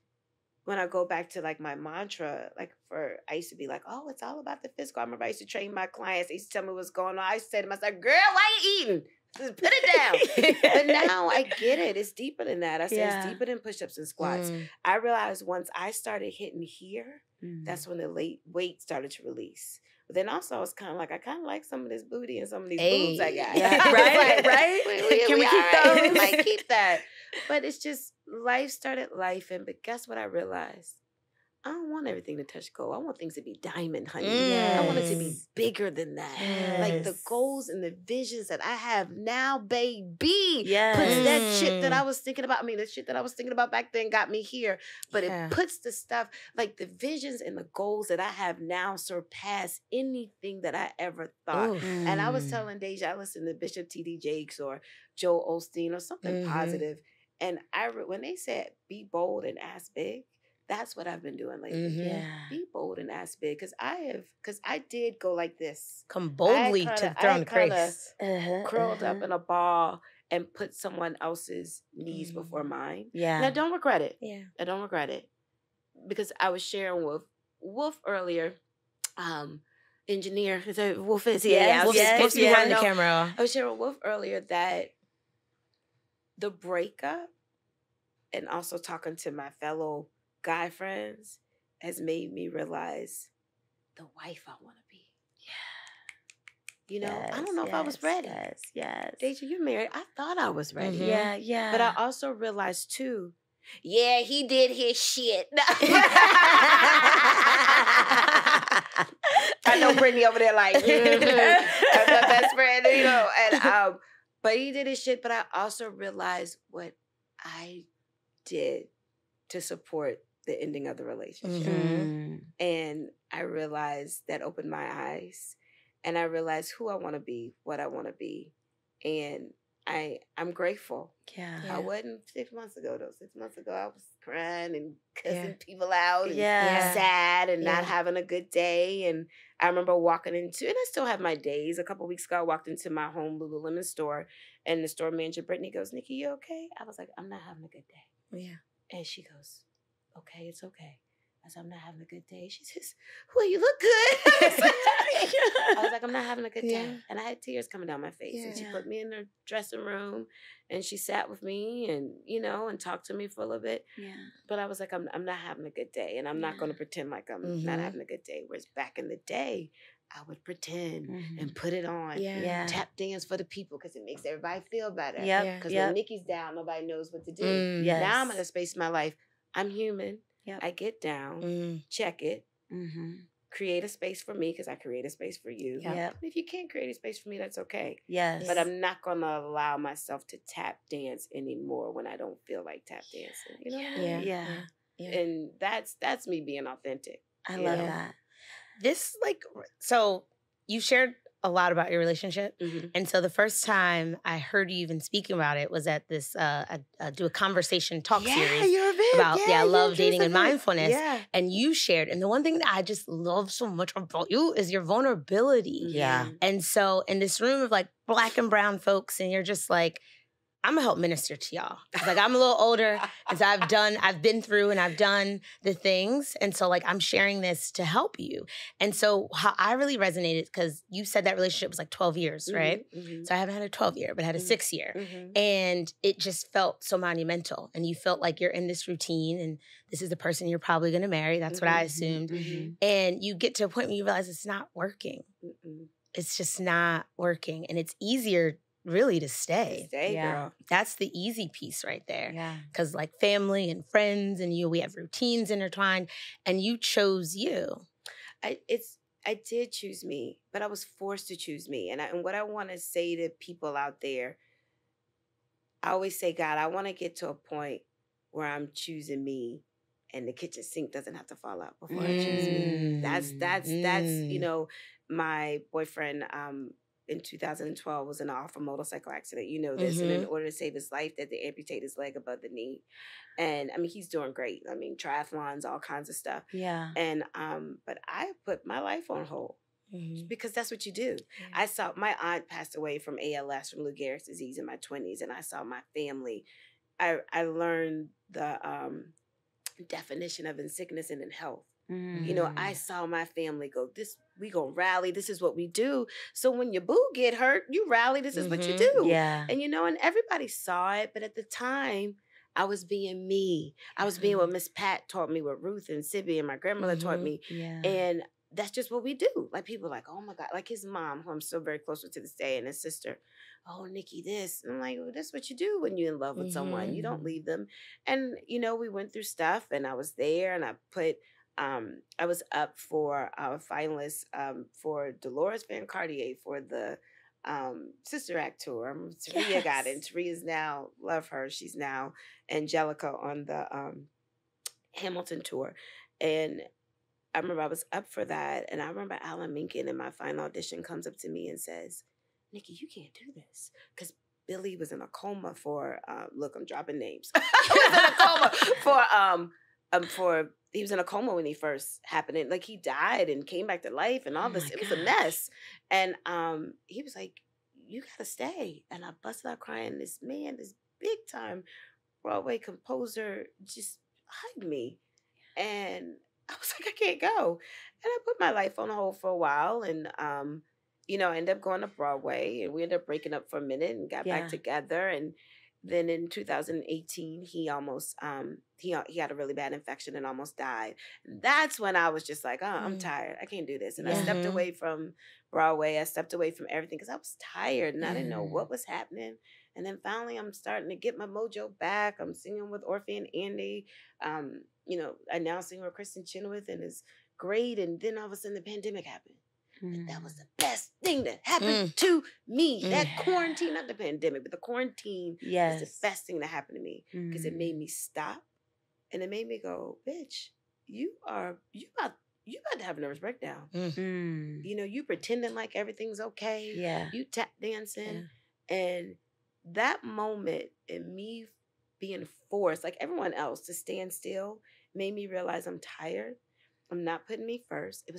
when I go back to like my mantra, I used to be like, oh, it's all about the physical. I remember I used to train my clients. They used to tell me what's going on. I used to say to myself, girl, why you eating? Just put it down. But now I get it. It's deeper than that. I say it's deeper than push-ups and squats. I realized once I started hitting here, that's when the weight started to release. But then also, it's kind of like, I kind of like some of this booty and some of these boobs I got. Yeah, right? Can we keep those? Like, keep that. But it's just life started life, but guess what I realized? I don't want everything to touch gold. I want things to be diamond, honey. I want it to be bigger than that. Like the goals and the visions that I have now, baby. Puts that shit that I was thinking about. I mean, the shit that I was thinking about back then got me here. But it puts the stuff, like the visions and the goals that I have now surpass anything that I ever thought. And I was telling Deja, I listened to Bishop T.D. Jakes or Joel Osteen or something positive. And when they said, be bold and ask big, that's what I've been doing lately. Be bold and ask big. Because I did go like this. Come boldly to the throne of grace. Curled up in a ball and put someone else's needs before mine. And I don't regret it. I don't regret it. Because I was sharing with Wolf earlier. Engineer. Is that Wolf is? Wolf's behind the camera. I was sharing with Wolf earlier that the breakup and also talking to my fellow guy friends has made me realize the wife I want to be. You know, I don't know if I was ready. Deja, you're married. I thought I was ready. But I also realized too, he did his shit. I know Brittany over there like, that's my best friend, you know. And but he did his shit. But I also realized what I did to support the ending of the relationship. And I realized that opened my eyes. And I realized who I want to be, what I want to be. And I'm grateful. I wasn't 6 months ago, though. 6 months ago, I was crying and cussing people out and sad and not having a good day. And I remember walking into, and I still have my days. A couple weeks ago, I walked into my home Lululemon store, and the store manager, Brittany, goes, Nikki, you okay? I was like, I'm not having a good day. And she goes, okay, it's okay. I said, I'm not having a good day. She says, well, you look good. I was like, I'm not having a good day. And I had tears coming down my face. And she put me in her dressing room and she sat with me and, you know, and talked to me for a little bit. But I was like, I'm not having a good day. And I'm not going to pretend like I'm not having a good day. Whereas back in the day, I would pretend and put it on. Tap dance for the people because it makes everybody feel better. Because when Nikki's down, nobody knows what to do. Now I'm at a space in my life. I'm human. I get down, check it, create a space for me because I create a space for you. And if you can't create a space for me, that's okay. But I'm not going to allow myself to tap dance anymore when I don't feel like tap dancing. You know what I mean? And that's me being authentic. I love that. This, so you shared a lot about your relationship. And so the first time I heard you even speaking about it was at this, do a conversation talk series about love, dating, and mindfulness. And you shared, and the one thing that I just love so much about you is your vulnerability. And so in this room of like Black and brown folks, and you're just like, I'm gonna help minister to y'all. Like I'm a little older, and so I've been through and I've done the things. And so like I'm sharing this to help you. And so how I really resonated, because you said that relationship was like 12 years, right? So I haven't had a 12-year, but I had a 6-year. And it just felt so monumental. And you felt like you're in this routine and this is the person you're probably gonna marry. That's what I assumed. And you get to a point where you realize it's not working. It's just not working. And it's easier really to stay. Girl. That's the easy piece right there. Because like family and friends and we have routines intertwined, and you chose you. I did choose me, but I was forced to choose me. And what I want to say to people out there, I always say, God, I want to get to a point where I'm choosing me and the kitchen sink doesn't have to fall out before I choose me. That's you know, my boyfriend in 2012 was in an awful motorcycle accident. You know this. And in order to save his life, they had to amputate his leg above the knee. And I mean, he's doing great. I mean, triathlons, all kinds of stuff. And but I put my life on hold because that's what you do. I saw my aunt passed away from ALS, from Lou Gehrig's disease, in my 20s, and I saw my family. I learned the definition of in sickness and in health. You know, I saw my family go, we gonna rally, this is what we do. So when your boo get hurt, you rally, this is what you do. And you know, and everybody saw it, but at the time, I was being me. I was being what Miss Pat taught me, what Ruth and Sibby and my grandmother taught me. And that's just what we do. Like people are like, oh my God, like his mom, who I'm still very close with to this day, and his sister, oh, Nikki, this. And I'm like, well, that's what you do when you're in love with someone. You don't leave them. And, we went through stuff, and I was there, and I was up for our finalists for Dolores Van Cartier for the Sister Act tour. Taria got it. Taria's now, love her. She's now Angelica on the Hamilton tour. And I remember I was up for that, and I remember Alan Menken in my final audition comes up to me and says, Nikki, you can't do this. Because Billy was in a coma for, look, I'm dropping names. He was in a coma he was in a coma when he first happened. Like he died and came back to life and all this. It was a mess. And he was like, you gotta stay. And I busted out crying. This man, this big time Broadway composer just hugged me. And I was like, I can't go. And I put my life on hold for a while. And, I ended up going to Broadway, and we ended up breaking up for a minute and got back together. And then in 2018, he almost, he had a really bad infection and almost died. And that's when I was just like, oh, I'm tired. I can't do this. And I stepped away from Broadway. I stepped away from everything because I was tired and I didn't know what was happening. And then finally, I'm starting to get my mojo back. I'm singing with Orphe and Andy. I now sing with Kristen Chenoweth, and it's great. And then all of a sudden, the pandemic happened. But that was the best thing that happened to me. That quarantine, not the pandemic, but the quarantine was the best thing that happened to me because it made me stop, and it made me go, bitch, you about to have a nervous breakdown. You pretending like everything's okay. Yeah. You tap dancing. Yeah. And that moment and me being forced, like everyone else, to stand still made me realize I'm tired. I'm not putting me first. It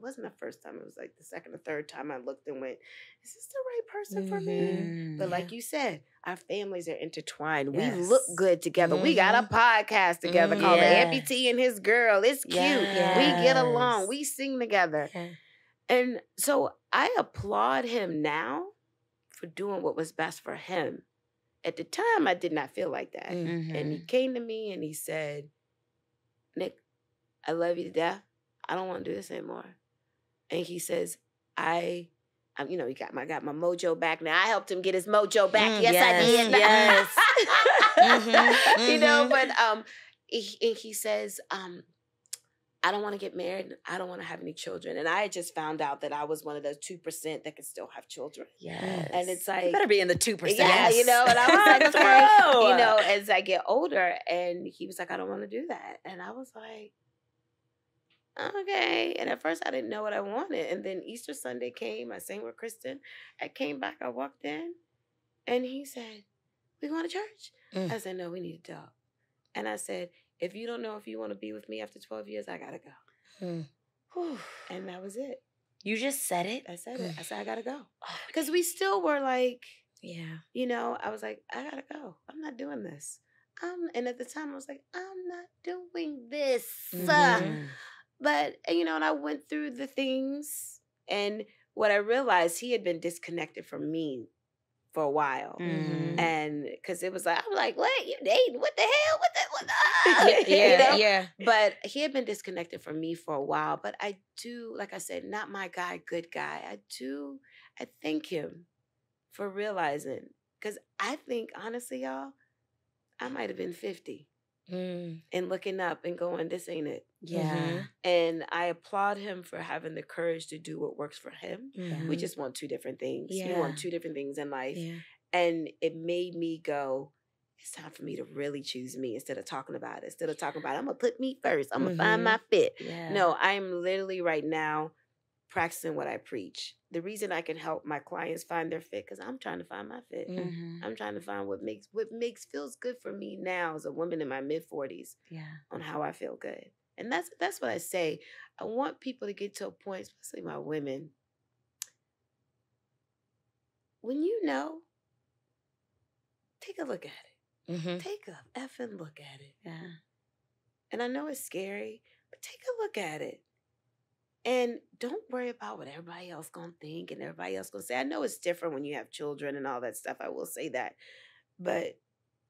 wasn't the first time. It was like the second or third time I looked and went, is this the right person for me? But like you said, our families are intertwined. We look good together. We got a podcast together called The Amputee and His Girl. It's cute. We get along. We sing together. Yeah. And so I applaud him now for doing what was best for him. At the time, I did not feel like that. And he came to me and he said, Nick, I love you to death. I don't want to do this anymore. And he says, I got my mojo back now. I helped him get his mojo back. I did. Yes. But he says, I don't want to get married. I don't want to have any children. And I had just found out that I was one of those 2% that could still have children. Yes. And it's like, you better be in the 2%. Yeah, and I was like, okay, as I get older. And he was like, I don't want to do that. And I was like, okay. And at first I didn't know what I wanted. And then Easter Sunday came. I sang with Kristen. I came back. I walked in. And he said, we going to church? I said, no, we need to talk. And I said, if you don't know if you want to be with me after 12 years, I got to go. And that was it. You just said it? I said it. I said, I got to go. Because we still were like, I was like, I got to go. I'm not doing this. And at the time I was like, I'm not doing this. But, and I went through the things, and what I realized, he had been disconnected from me for a while. And because it was like, I'm like, what? You dating? What the hell? Yeah. But he had been disconnected from me for a while. But I do, like I said, not my guy, good guy. I thank him for realizing, because I think, honestly, y'all, I might have been 50. And looking up and going, this ain't it. Yeah. And I applaud him for having the courage to do what works for him. We just want two different things. We want two different things in life. And it made me go, it's time for me to really choose me instead of talking about it. I'm going to put me first. I'm going to find my fit. No, I'm literally right now practicing what I preach. The reason I can help my clients find their fit, because I'm trying to find my fit. I'm trying to find what feels good for me now as a woman in my mid-40s on how I feel good. And that's what I say. I want people to get to a point, especially my women, when take a look at it. Take a effing look at it. Yeah. And I know it's scary, but take a look at it. And don't worry about what everybody else gonna think and everybody else gonna say. I know it's different when you have children and all that stuff. I will say that. But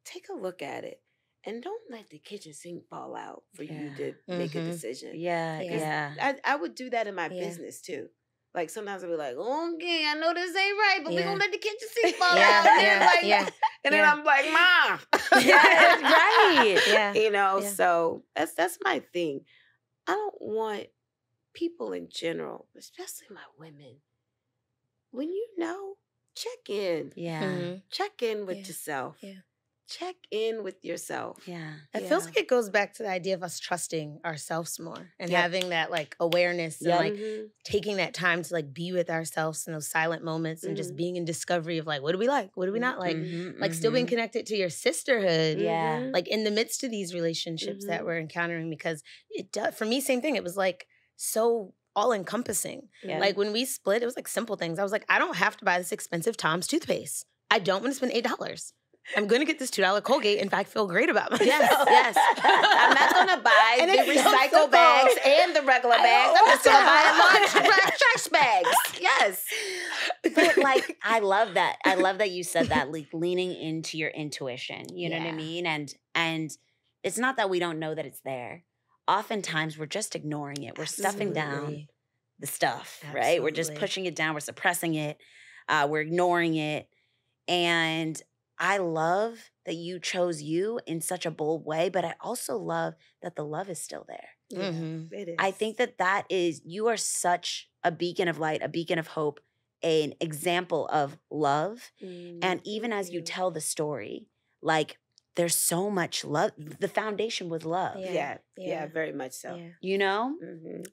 take a look at it and don't let the kitchen sink fall out for you to make a decision. Yeah. I would do that in my business too. Like sometimes I'll be like, okay, I know this ain't right, but we're gonna let the kitchen sink fall out. And then I'm like, Mom. Right. Yeah. You know, so that's my thing. I don't want people in general, especially my women, when you know, check in. Yeah. Check in with yourself. Yeah. Check in with yourself. Yeah. It feels like it goes back to the idea of us trusting ourselves more and having that like awareness and like taking that time to like be with ourselves in those silent moments and just being in discovery of like, what do we like? What do we not like? Like still being connected to your sisterhood. Yeah. Like in the midst of these relationships that we're encountering, because it does, for me, same thing. It was like so all encompassing. Yeah. Like when we split, it was like simple things. I was like, I don't have to buy this expensive Tom's toothpaste. I don't want to spend $8. I'm going to get this $2 Colgate. In fact, feel great about myself. Yes. I'm not going to buy the recycle bags and the regular bags. I'm just going to buy large trash bags. Yes. But like, I love that. I love that you said that, like leaning into your intuition. You know what I mean? And it's not that we don't know that it's there. Oftentimes, we're just ignoring it. We're stuffing down the stuff, right? We're just pushing it down. We're suppressing it. We're ignoring it. And I love that you chose you in such a bold way, but I also love that the love is still there. It is. I think that is, you are such a beacon of light, a beacon of hope, an example of love. And even as you tell the story, like there's so much love. The foundation was love. Yeah, very much so. Yeah. You know?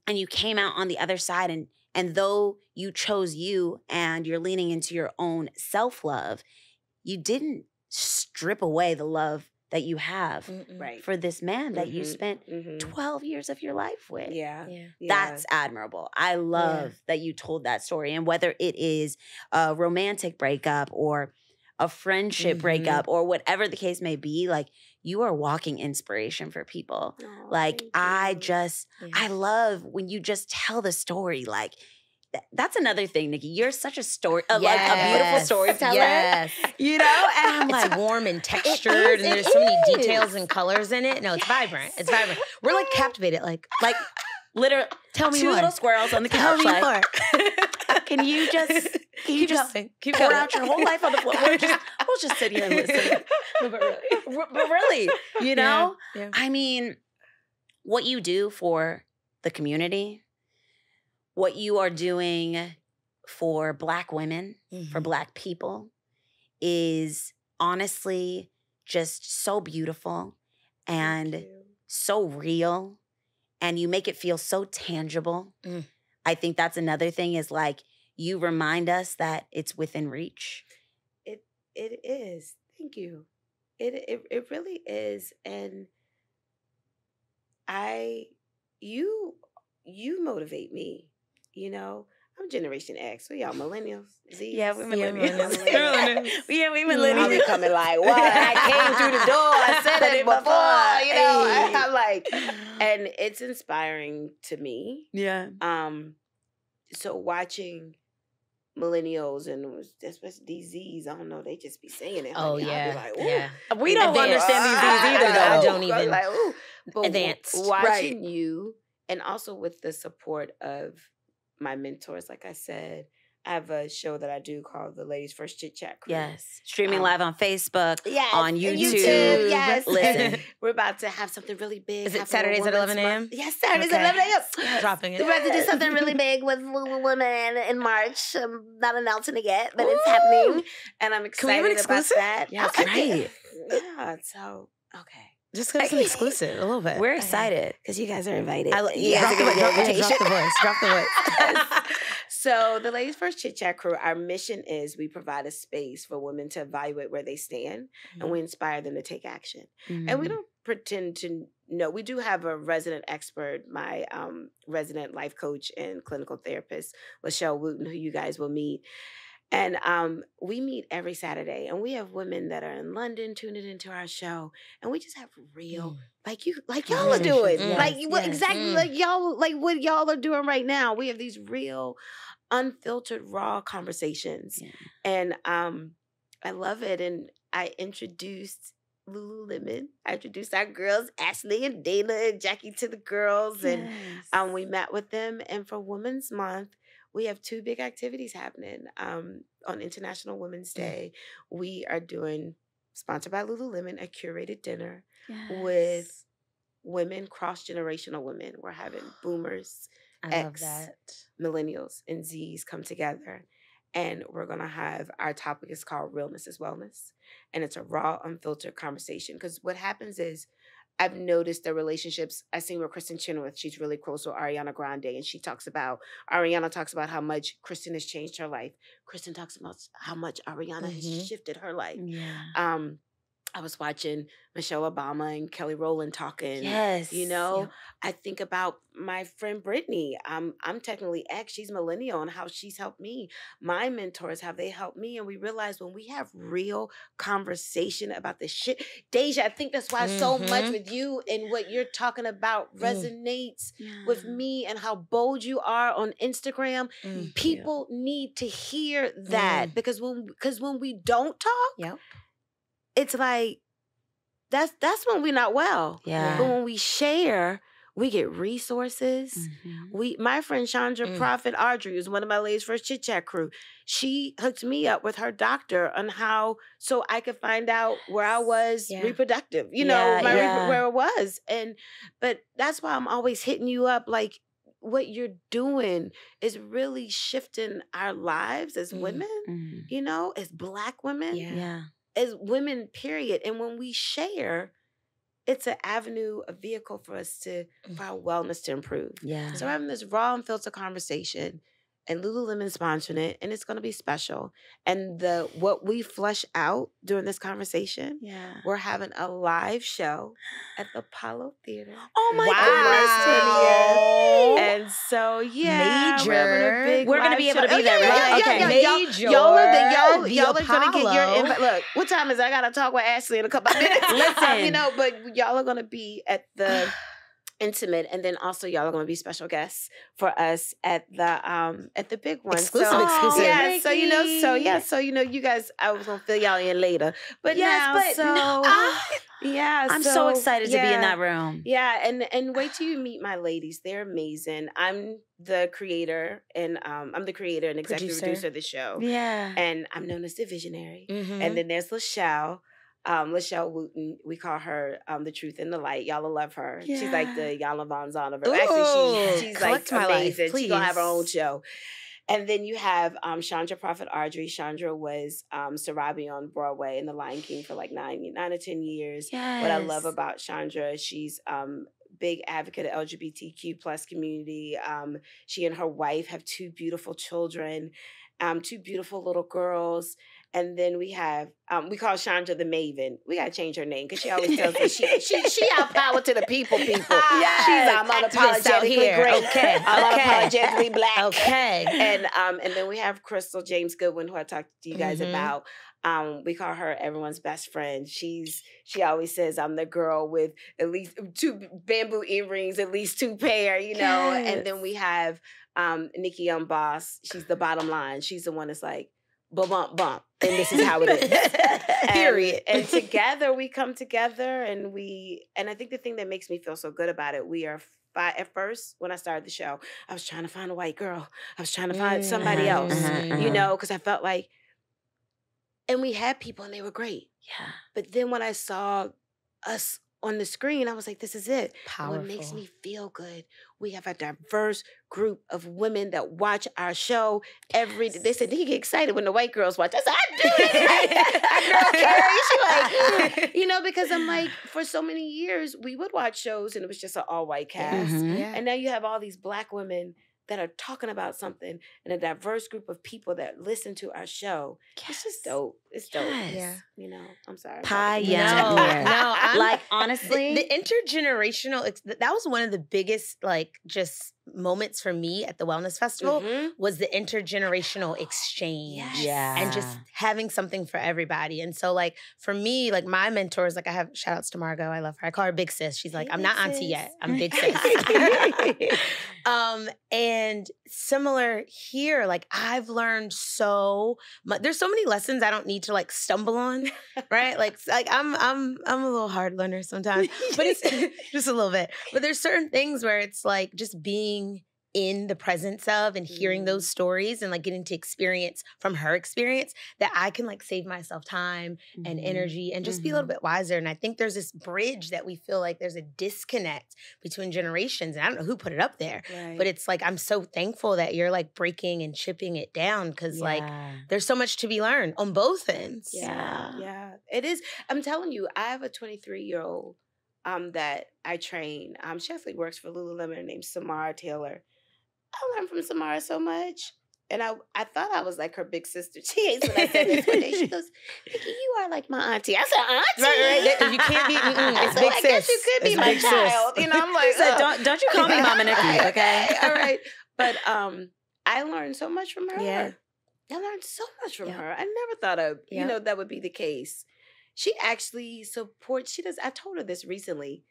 And you came out on the other side, and though you chose you and you're leaning into your own self-love, you didn't strip away the love that you have for this man that you spent 12 years of your life with. Yeah. That's admirable. I love that you told that story. And whether it is a romantic breakup or a friendship breakup or whatever the case may be, like you are walking inspiration for people. Oh, like I love when you just tell the story. Like that's another thing, Nikki. You're such a like a beautiful storyteller. Yes. You know? And I'm It's like, warm and textured, and there's so many details and colors in it. No, it's vibrant. It's vibrant. We're like captivated. Like literally, tell me two more. little squirrels on the Tell couch. me Like, more. can you just Keep going. Keep pour going. out your whole life on the floor? We'll just sit here and listen. But really, you know? Yeah. I mean, what you do for the community, what you are doing for Black women, for Black people, is honestly just so beautiful and so real. And you make it feel so tangible. I think that's another thing is like you remind us that it's within reach. It is. Thank you. It really is. And you motivate me. You know, I'm Generation X. So y'all millennials. Z. Yeah, we're millennials. Yeah, we millennials. I'll be coming like, what? I came through the door. I said it before. You know, I'm like, and it's inspiring to me. Yeah. So watching millennials and especially these Zs, I don't know, they just be saying it. Oh, honey. yeah. I'll be like, Yeah. We don't understand these things either, though. I don't even. Like, ooh. But Advanced. watching you, and also with the support of my mentors, like I said, I have a show that I do called the Ladies First Chit-Chat Crew. Yes. Streaming live on Facebook, Yes, on and YouTube. Yes. Listen. We're about to have something really big. Is it happen Saturdays with at 11 Women's a.m.? Month. Yes, Saturdays Okay. at 11 a.m. Dropping it. We're about to do something really big with women in March. I'm not announcing it yet, but it's happening. And I'm Can we have an excited about exclusive? that. Yes, Okay. right. Yeah, so, okay. Just give us an exclusive a little bit. We're excited. Because you guys are invited. Drop the voice. Drop the voice. So the Ladies First Chit-Chat Crew, our mission is we provide a space for women to evaluate where they stand and we inspire them to take action. And we don't pretend to know. We do have a resident expert, my resident life coach and clinical therapist, Lachelle Wooten, who you guys will meet. And we meet every Saturday, and we have women that are in London tuning into our show, and we just have real, like y'all are doing, exactly like y'all, like what y'all are doing right now. We have these real, unfiltered, raw conversations, and I love it. And I introduced Lululemon. I introduced our girls, Ashley and Dana and Jackie, to the girls. Yes. And we met with them. And for Women's Month, we have 2 big activities happening. On International Women's Day, we are doing, sponsored by Lululemon, a curated dinner with women, cross-generational women. We're having boomers, X, millennials, and Zs come together. And we're going to have, our topic is called Realness is Wellness. And it's a raw, unfiltered conversation. Because what happens is, I've noticed the relationships. I seen with Kristen Chenoweth. She's really close with Ariana Grande. And Ariana talks about how much Kristen has changed her life. Kristen talks about how much Ariana has shifted her life. Yeah. I was watching Michelle Obama and Kelly Rowland talking. Yes. You know, I think about my friend Brittany. I'm technically X. She's millennial, and how she's helped me. My mentors, how they helped me. And we realize when we have real conversation about this shit. Deja, I think that's why so much with you and what you're talking about resonates with me, and how bold you are on Instagram. People need to hear that because when we don't talk, it's like, that's when we're not well. Yeah. But when we share, we get resources. My friend Chandra Prophet Audrey is one of my ladies' first Chit-Chat crew. She hooked me up with her doctor on how, so I could find out where I was reproductive, where it was. But that's why I'm always hitting you up, like, what you're doing is really shifting our lives as women, as Black women. As women, period. And when we share, it's an avenue, a vehicle for us for our wellness to improve. So we're having this raw and filtered conversation, and Lululemon sponsoring it, and it's going to be special. And what we flesh out during this conversation, we're having a live show at the Apollo Theater. Oh my God! And so we're going to be able to be there, right? Y'all are going to get your invite. Look, what time is it? I got to talk with Ashley in a couple of minutes. Listen, but y'all are going to be at the intimate, and then also y'all are going to be special guests for us at the big one. Exclusive. Yeah, so you guys, I was going to fill y'all in later, but I'm so excited to be in that room. Yeah, and wait till you meet my ladies. They're amazing. I'm the creator and executive producer of the show. Yeah, and I'm known as the visionary. And then there's Lachelle. Lachelle Wooten, we call her the truth and the light. Y'all will love her. Yeah. She's like the Yana Von Zonover. Actually, she's like amazing. She's gonna have her own show. And then you have Chandra Prophet Audrey. Chandra was Sarabi on Broadway and The Lion King for like 9 or 10 years. Yes. What I love about Chandra, she's big advocate of LGBTQ plus community. She and her wife have 2 beautiful children, 2 beautiful little girls. And then we have, we call Chandra the Maven. We got to change her name because she always tells us she our power to the people. Yes. She's unapologetically great. Okay. Unapologetically Black. Okay. And then we have Crystal James Goodwin, who I talked to you guys about. We call her everyone's best friend. She always says, I'm the girl with at least 2 bamboo earrings, at least 2 pair, Yes. And then we have Nikki Boss. She's the bottom line. She's the one that's like, bump, and this is how it is. Period. And together, we come together, and I think the thing that makes me feel so good about it, we are at first, when I started the show, I was trying to find a white girl. I was trying to find somebody else, because I felt like, and we had people, and they were great. Yeah. But then when I saw us on the screen, I was like, this is it. Powerful. What makes me feel good, we have a diverse group of women that watch our show every day. They said, he get excited when the white girls watch. I said, I do. Girl Carrie, she like, because I'm like, for so many years, we would watch shows and it was just an all-white cast. And now you have all these Black women that are talking about something, and a diverse group of people that listen to our show. Yes. It's just dope. It's dope. Yes. Yeah. I'm sorry. No, like, honestly. The intergenerational, that was one of the biggest, like, just moments for me at the Wellness Festival was the intergenerational exchange. Yes. Yeah. And just having something for everybody. And so, like, for me, like, my mentors, like, I have shout outs to Margot. I love her. I call her Big Sis. She's like, I'm not auntie yet. I'm Big Sis. And similar here. Like I've learned so much. There's so many lessons I don't need to like stumble on, right? Like I'm a little hard learner sometimes, but it's just a little bit. But there's certain things where it's like just being in the presence of and hearing those stories and like getting to experience from her experience that I can like save myself time and energy and just be a little bit wiser. And I think there's this bridge that we feel like there's a disconnect between generations. And I don't know who put it up there, but it's like, I'm so thankful that you're like breaking and chipping it down because like there's so much to be learned on both ends. Yeah, it is. I'm telling you, I have a 23-year-old that I train. She actually works for Lululemon named Samara Taylor. I learned from Samara so much. And I thought I was like her big sister. She hates when I said this one day. She goes, Nikki, you are like my auntie. I said, auntie? Right. You can't be, it's big I sis. guess you could be my child. You know, I'm like, don't you call me Mama Nikki, okay? All right. But I learned so much from her. Yeah. I learned so much from her. I never thought of, you know, that would be the case. She actually supports, I told her this recently,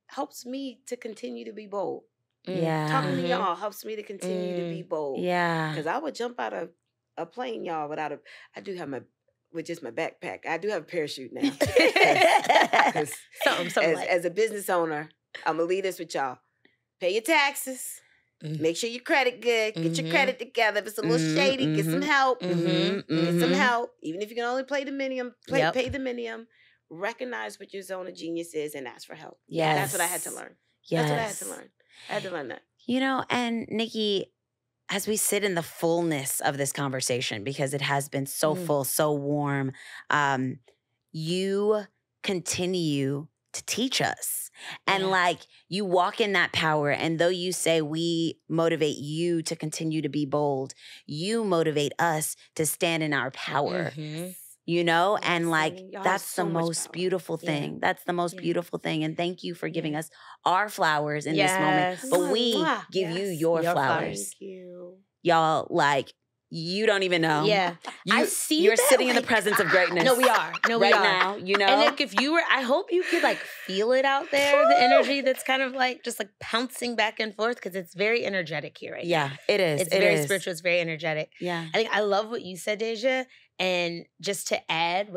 helps me to continue to be bold. Yeah. Talking to y'all helps me to continue to be bold. Yeah. Because I would jump out of a plane, y'all, without I do have with just my backpack. I do have a parachute now. As a business owner, I'm going to leave this with y'all. Pay your taxes. Make sure your credit good. Get your credit together. If it's a little shady, get some help. Get some help. Even if you can only pay the minimum, pay the minimum. Recognize what your zone of genius is and ask for help. Yes. That's what I had to learn. Yes. That's what I had to learn. I had to learn that. You know, and Nikki, as we sit in the fullness of this conversation, because it has been so full, so warm, you continue to teach us. And like you walk in that power. And though you say we motivate you to continue to be bold, you motivate us to stand in our power. You know, and like that's the most beautiful thing. That's the most beautiful thing. And thank you for giving us our flowers in this moment. But we give you your flowers. Thank you. Y'all, like, you don't even know. Yeah. I see you're that, sitting in the presence of greatness. No, we are. Right now, you know. And like, if you were, I hope you could like feel it out there, the energy that's kind of like just like pouncing back and forth because it's very energetic here right now. It is. It's very spiritual. It's very energetic. Yeah. I think I love what you said, Deja. And just to add,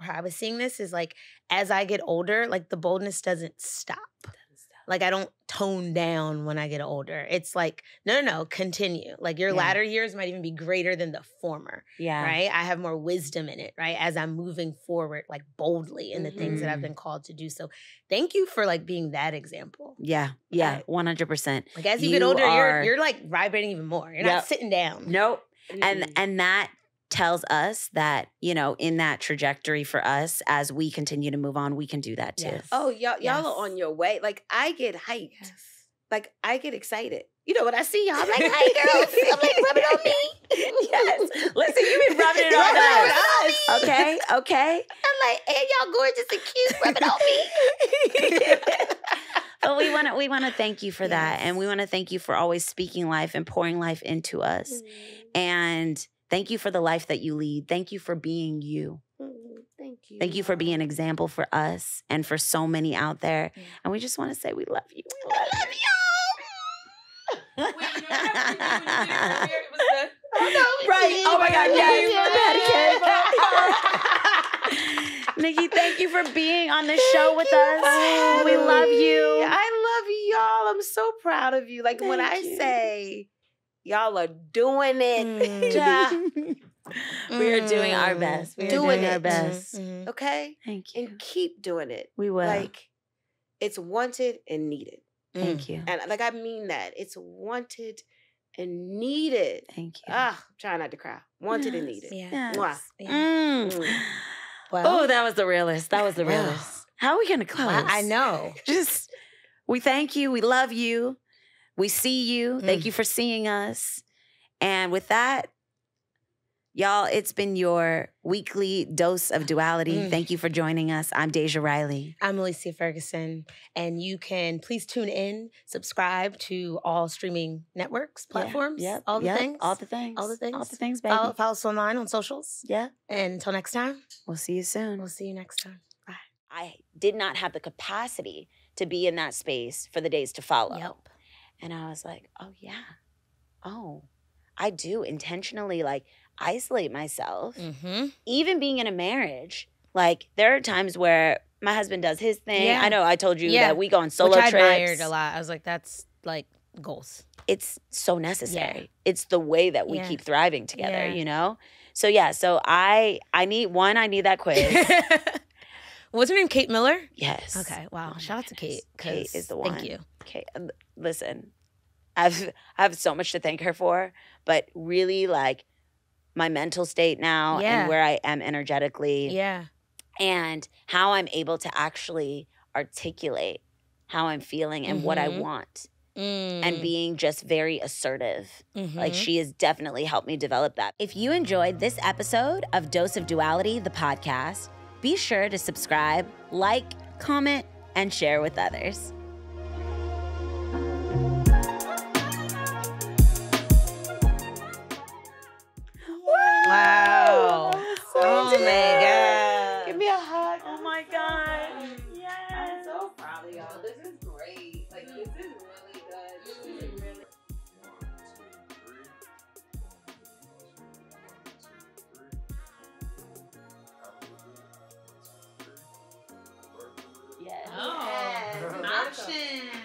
how I was seeing this is like, as I get older, like the boldness doesn't stop. Like I don't tone down when I get older. It's like, no, continue. Like your latter years might even be greater than the former. Yeah. Right? I have more wisdom in it, right? As I'm moving forward, like boldly in the things that I've been called to do. So thank you for like being that example. Yeah. Yeah. 100%. Like as you get older, you're like vibrating even more. You're not sitting down. Nope. And that tells us that, you know, in that trajectory for us, as we continue to move on, we can do that too. Yes. Oh, y'all are on your way. Like, I get hyped. Yes. Like, I get excited. You know, when I see y'all, I'm like, hey, girls. I'm like, rub it on me. Yes. Listen, you've been rubbing it on us. Okay. I'm like, hey, y'all gorgeous and cute. Rub it on me. But we want to thank you for that. And we want to thank you for always speaking life and pouring life into us. And thank you for the life that you lead. Thank you for being you. Thank you. Thank you for being an example for us and for so many out there. And we just want to say we love you. We love you. Right. Oh my God. Yes. Nikki, thank you for being on the show with us. We love you. I love you, y'all. I'm so proud of you. Like when I say y'all are doing it. We are doing our best. We are doing our best. Okay? Thank you. And keep doing it. We will. Like, it's wanted and needed. Thank you. And like, I mean that. It's wanted and needed. Thank you. I'm trying not to cry. Wanted and needed. Yeah. Well, oh, that was the realest. That was the realest. How are we going to close? I know. Just, we thank you. We love you. We see you. Thank you for seeing us. And with that, y'all, it's been your weekly dose of duality. Thank you for joining us. I'm Deja Riley. I'm Alicia Ferguson. And you can please tune in, subscribe to all streaming networks, platforms, all the things. All the things. All the things. All the things, baby. Follow us online on socials. Yeah. And until next time. We'll see you soon. We'll see you next time. Bye. I did not have the capacity to be in that space for the days to follow. Yep. And I was like, oh, yeah. oh, I do intentionally like isolate myself. Mm-hmm. Even being in a marriage, like there are times where my husband does his thing. Yeah. I know I told you that we go on solo Which I trips. admired a lot. I was like, that's like goals. It's so necessary. Yeah. It's the way that we keep thriving together, you know? So yeah, so I need that quiz. What's her name? Kate Miller? Yes. Okay. Wow. Shout out to Kate. Kate is the one. Thank you. Kate, listen, I have so much to thank her for, but really like my mental state now and where I am energetically. Yeah. And how I'm able to actually articulate how I'm feeling and what I want. And being just very assertive. Like she has definitely helped me develop that. If you enjoyed this episode of Dose of Duality, the podcast, be sure to subscribe, like, comment, and share with others. Wow. Oh my God. Give me a hug. Oh my God. Yes. I'm so proud of y'all. This is great. Like, this is really good. This is really. 1, 2, 3. Yes. Oh, Yes. action.